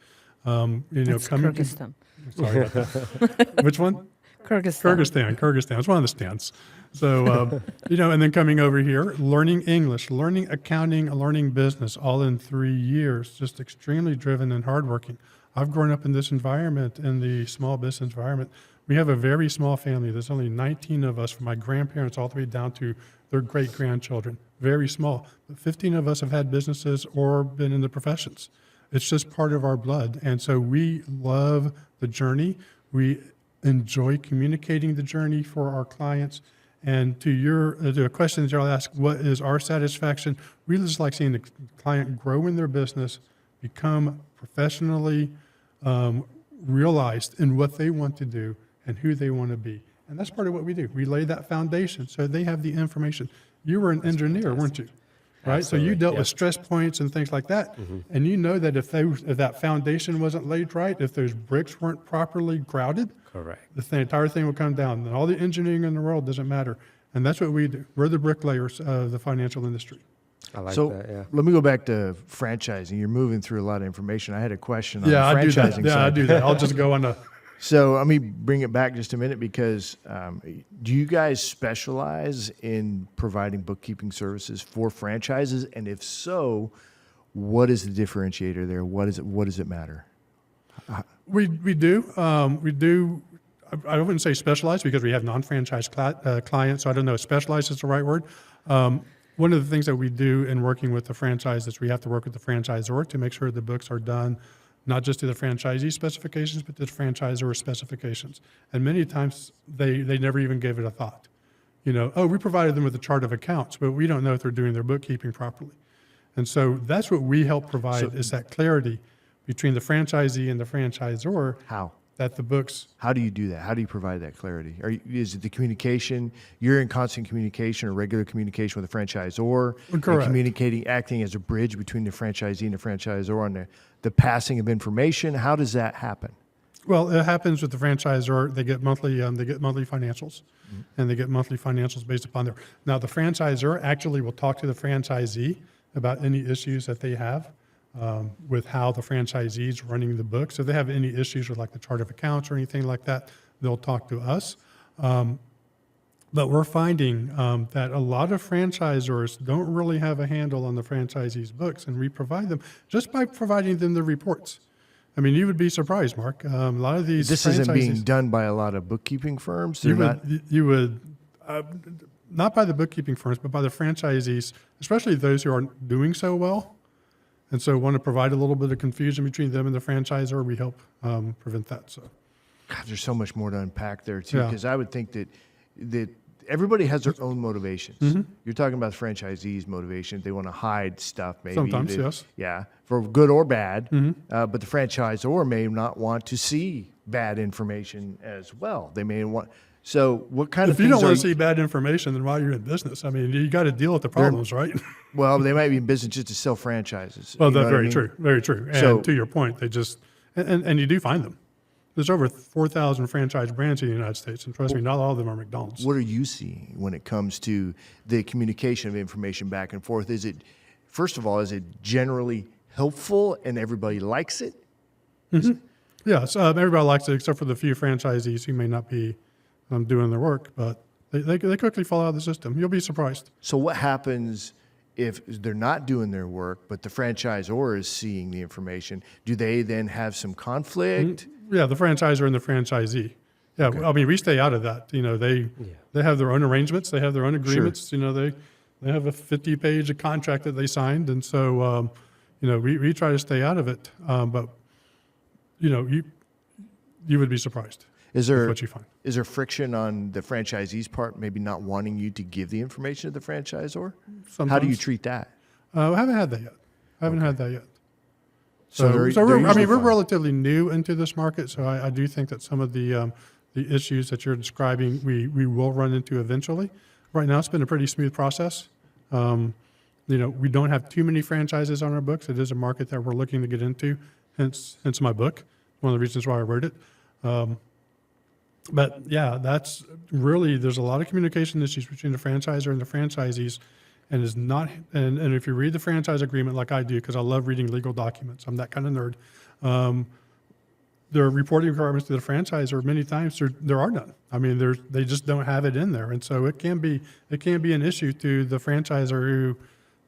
That's Kyrgyzstan. Sorry about that. Which one? Kyrgyzstan. It's one of the stands. So, and then coming over here, learning English, learning accounting, learning business, all in 3 years, just extremely driven and hardworking. I've grown up in this environment, in the small business environment. We have a very small family. There's only 19 of us, from my grandparents all the way down to their great-grandchildren. Very small. But 15 of us have had businesses or been in the professions. It's just part of our blood. And so we love the journey. We enjoy communicating the journey for our clients. And to a question that y'all ask, what is our satisfaction? We just like seeing the client grow in their business, become professionally realized in what they want to do and who they want to be. And that's part of what we do. We lay that foundation so they have the information. You were an engineer, weren't you? Right? Absolutely. So you dealt with stress points and things like that. And you know that if that foundation wasn't laid right, if those bricks weren't properly grouted, Correct. the entire thing will come down. And all the engineering in the world doesn't matter. And that's what we do. We're the bricklayers of the financial industry. I like So that, yeah. let me go back to franchising. You're moving through a lot of information. I had a question on Yeah, the I do that. franchising Yeah, I side. do that. I'll just go on a... So let me bring it back just a minute, because do you guys specialize in providing bookkeeping services for franchises? And if so, what is the differentiator there? What does it matter? We do. I wouldn't say specialized, because we have non-franchise clients, so I don't know if specialized is the right word. One of the things that we do in working with the franchise is we have to work with the franchisor to make sure the books are done not just to the franchisee specifications, but to the franchisor specifications. And many times they never even gave it a thought. We provided them with a chart of accounts, but we don't know if they're doing their bookkeeping properly. And so that's what we help provide, is that clarity between the franchisee and the franchisor. How? That the books... How do you do that? How do you provide that clarity? Is it the communication? You're in constant communication or regular communication with the franchisor? Correct. And acting as a bridge between the franchisee and the franchisor on the passing of information. How does that happen? Well, it happens with the franchisor. They get monthly financials, and they get monthly financials based upon their... Now, the franchisor actually will talk to the franchisee about any issues that they have. with how the franchisees running the books. If they have any issues with like the chart of accounts or anything like that, they'll talk to us. But we're finding that a lot of franchisors don't really have a handle on the franchisees' books, and we provide them just by providing them the reports. I mean, you would be surprised, Mark. A lot of these This isn't being done by a lot of bookkeeping firms. They're not by the bookkeeping firms, but by the franchisees, especially those who aren't doing so well, and so want to provide a little bit of confusion between them and the franchisor. We help prevent that. So, God, there's so much more to unpack there too, Yeah. because I would think that everybody has their own motivations. Mm-hmm. You're talking about the franchisees' motivation. They want to hide stuff, maybe. Sometimes, yes. Yeah, for good or bad. Mm-hmm. But the franchisor may not want to see bad information as well. They may want. So, what kind of if you things don't are want to see bad information, then why you're in business? I mean, you got to deal with the problems, right? Well, they might be in business just to sell franchises. Well, You know that's what I very mean? true. Very true. And So- to your point, they just and you do find them. There's over 4,000 franchise brands in the United States, and trust me, not all of them are McDonald's. What are you seeing when it comes to the communication of information back and forth? Is it, first of all, is it generally helpful and everybody likes it? Yes, everybody likes it except for the few franchisees who may not be doing their work, but they quickly fall out of the system. You'll be surprised. So what happens if they're not doing their work, but the franchisor is seeing the information? Do they then have some conflict? Yeah, the franchisor and the franchisee. Yeah, I mean, we stay out of that. You know, they have their own arrangements. They have their own agreements. You know, they have a 50-page contract that they signed, and so you know, we try to stay out of it. But you know, you would be surprised. Is there what you find. Is there friction on the franchisee's part, maybe not wanting you to give the information to the franchisor? How do you Sometimes. treat that? I haven't had that yet. So they're we're usually fine. relatively new into this market, so I do think that some of the issues that you're describing, we will run into eventually. Right now, it's been a pretty smooth process. You know, we don't have too many franchises on our books. It is a market that we're looking to get into, hence my book. One of the reasons why I wrote it. But yeah, that's really, there's a lot of communication issues between the franchisor and the franchisees, and is not, and if you read the franchise agreement like I do, because I love reading legal documents, I'm that kind of nerd. There are reporting requirements to the franchisor. Many times there are none. I mean, they just don't have it in there, and so it can be an issue to the franchisor who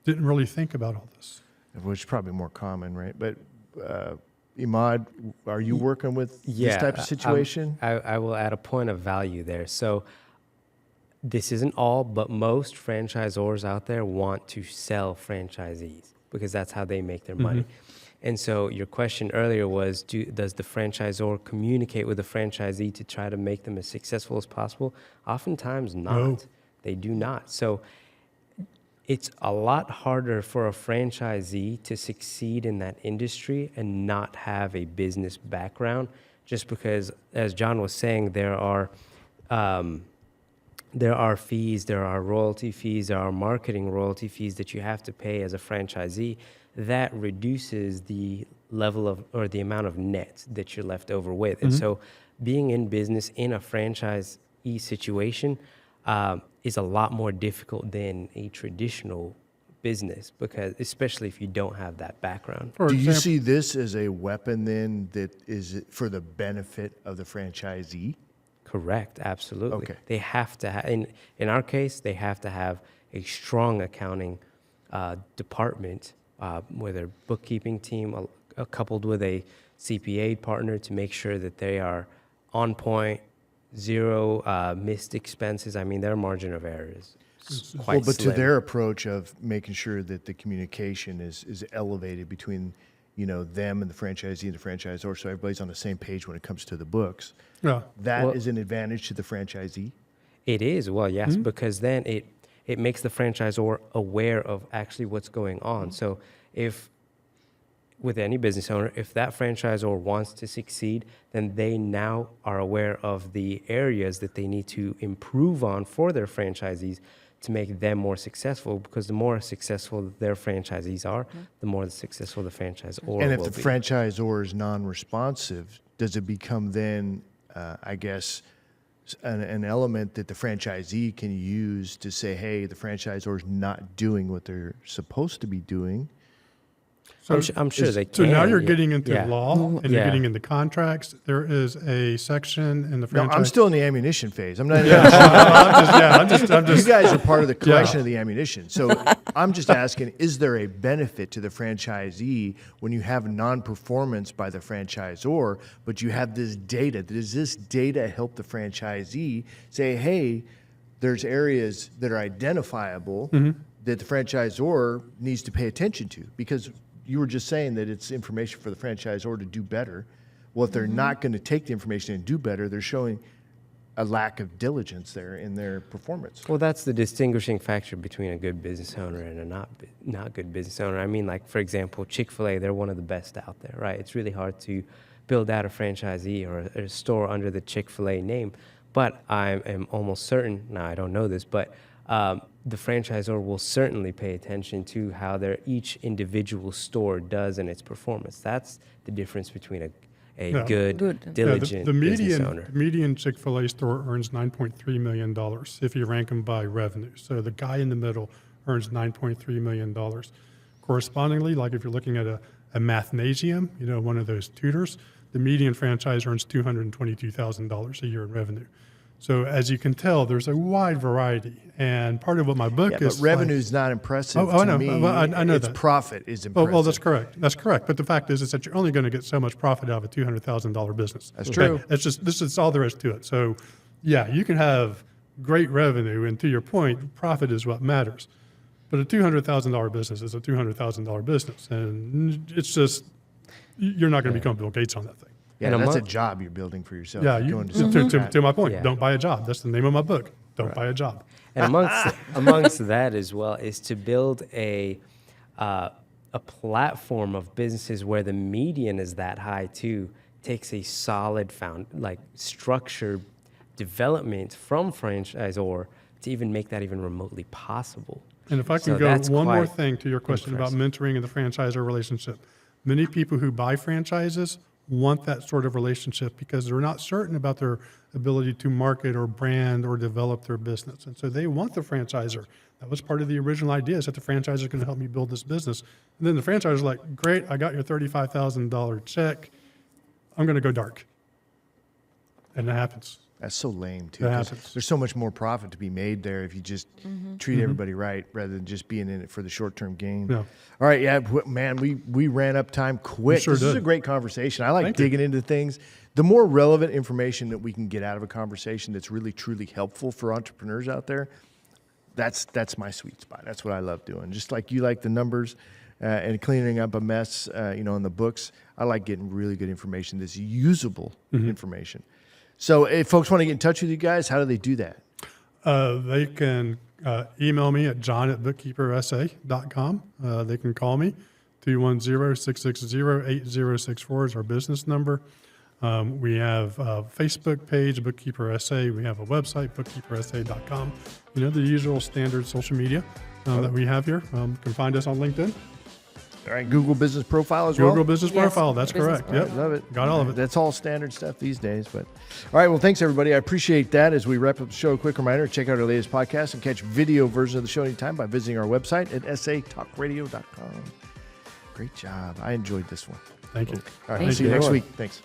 didn't really think about all this. Which is probably more common, right? But Emad, are you working with this type of situation? I will add a point of value there. So this isn't all, but most franchisors out there want to sell franchisees because that's how they make their money. And so your question earlier was, does the franchisor communicate with the franchisee to try to make them as successful as possible? Oftentimes not. No. They do not. So it's a lot harder for a franchisee to succeed in that industry and not have a business background, just because, as John was saying, there are fees, there are royalty fees, there are marketing royalty fees that you have to pay as a franchisee. That reduces the level of, or the amount of net that you're left over with. And so being in business in a franchisee situation is a lot more difficult than a traditional business, because especially if you don't have that background. Do you see this as a weapon then that is for the benefit of the franchisee? Correct, absolutely. Okay. They have to have, in our case, they have to have a strong accounting department, with their bookkeeping team, coupled with a CPA partner to make sure that they are on point, zero missed expenses. I mean, their margin of error is quite But slim. to their approach of making sure that the communication is elevated between, you know, them and the franchisee and the franchisor, so everybody's on the same page when it comes to the books. Yeah. That is an advantage to the franchisee. It is, well, yes, because then it makes the franchisor aware of actually what's going on. So if, with any business owner, if that franchisor wants to succeed, then they now are aware of the areas that they need to improve on for their franchisees to make them more successful, because the more successful their franchisees are, the more successful the franchisor And if will the be. franchisor is non-responsive, does it become then, I guess, an element that the franchisee can use to say, hey, the franchisor is not doing what they're supposed to be doing? I'm sure they can. So now you're yeah. getting into Yeah. law and Yeah. you're getting into contracts. There is a section in the No, franchise. I'm still in the ammunition phase. I'm not. I'm just. You guys are part of the collection of the ammunition. So I'm just asking, is there a benefit to the franchisee when you have non-performance by the franchisor, but you have this data? Does this data help the franchisee say, hey, there's areas that are identifiable that the franchisor needs to pay attention to? Because you were just saying that it's information for the franchisor to do better. Well, if they're not going to take the information and do better, they're showing a lack of diligence there in their performance. Well, that's the distinguishing factor between a good business owner and a not good business owner. I mean, like, for example, Chick-fil-A, they're one of the best out there, right? It's really hard to build out a franchisee or a store under the Chick-fil-A name. But I am almost certain, now I don't know this, but the franchisor will certainly pay attention to how each individual store does in its performance. That's the difference between a good, diligent the business owner. median Chick-fil-A store earns $9.3 million if you rank them by revenue. So the guy in the middle earns $9.3 million. Correspondingly, like if you're looking at a mathnasium, one of those tutors, the median franchise earns $222,000 a year in revenue. So as you can tell, there's a wide variety, and part of what my book is. But revenue is not impressive I to know. me. I know its that. profit is impressive. Well, that's correct. That's correct. But the fact is that you're only going to get so much profit out of a $200,000 business. That's true. This is all there is to it. So, yeah, you can have great revenue, and to your point, profit is what matters. But a $200,000 business is a $200,000 business, and it's just you're not going to become Bill Gates on that thing. Yeah, And that's a job you're building for yourself. Yeah, Going to something like that. to my point, Yeah. don't buy a job. That's the name of my book. Don't buy a job. And amongst that as well is to build a platform of businesses where the median is that high too. Takes a solid structured development from franchisor to even make that even remotely possible. And if I can So go that's one more quite thing to your question about mentoring and the franchisor relationship. Many people who buy franchises want that sort of relationship because they're not certain about their ability to market or brand or develop their business. And so they want the franchisor. That was part of the original idea, is that the franchisor is going to help me build this business. And then the franchisor is like, great, I got your $35,000 check. I'm going to go dark. And that happens. That's so lame, too. That 'cause happens. there's so much more profit to be made there if you just treat everybody right rather than just being in it for the short-term gain. Yeah. All right, man, we ran up time quick. sure This is did. a great conversation. I like Thank you. digging into things. The more relevant information that we can get out of a conversation that's really, truly helpful for entrepreneurs out there, that's my sweet spot. That's what I love doing. Just like you like the numbers and cleaning up a mess, in the books, I like getting really good information that's usable information. So if folks want to get in touch with you guys, how do they do that? They can email me at john@bookkeepersa.com. They can call me, 210-660-8064 is our business number. We have a Facebook page, BookkeeperSA. We have a website, bookkeepersa.com. The usual standard social media that we have here. You can find us on LinkedIn. All right, Google Business Profile as well? Google Business Yes, Profile, that's business correct. All right, Yep. love it. Got all of it. That's all standard stuff these days. But all right, well, thanks everybody. I appreciate that. As we wrap up the show, a quick reminder: check out our latest podcast and catch video version of the show anytime by visiting our website at satalkradio.com. Great job. I enjoyed this one. Thank you. All right, Thank see you you. next week. Thanks.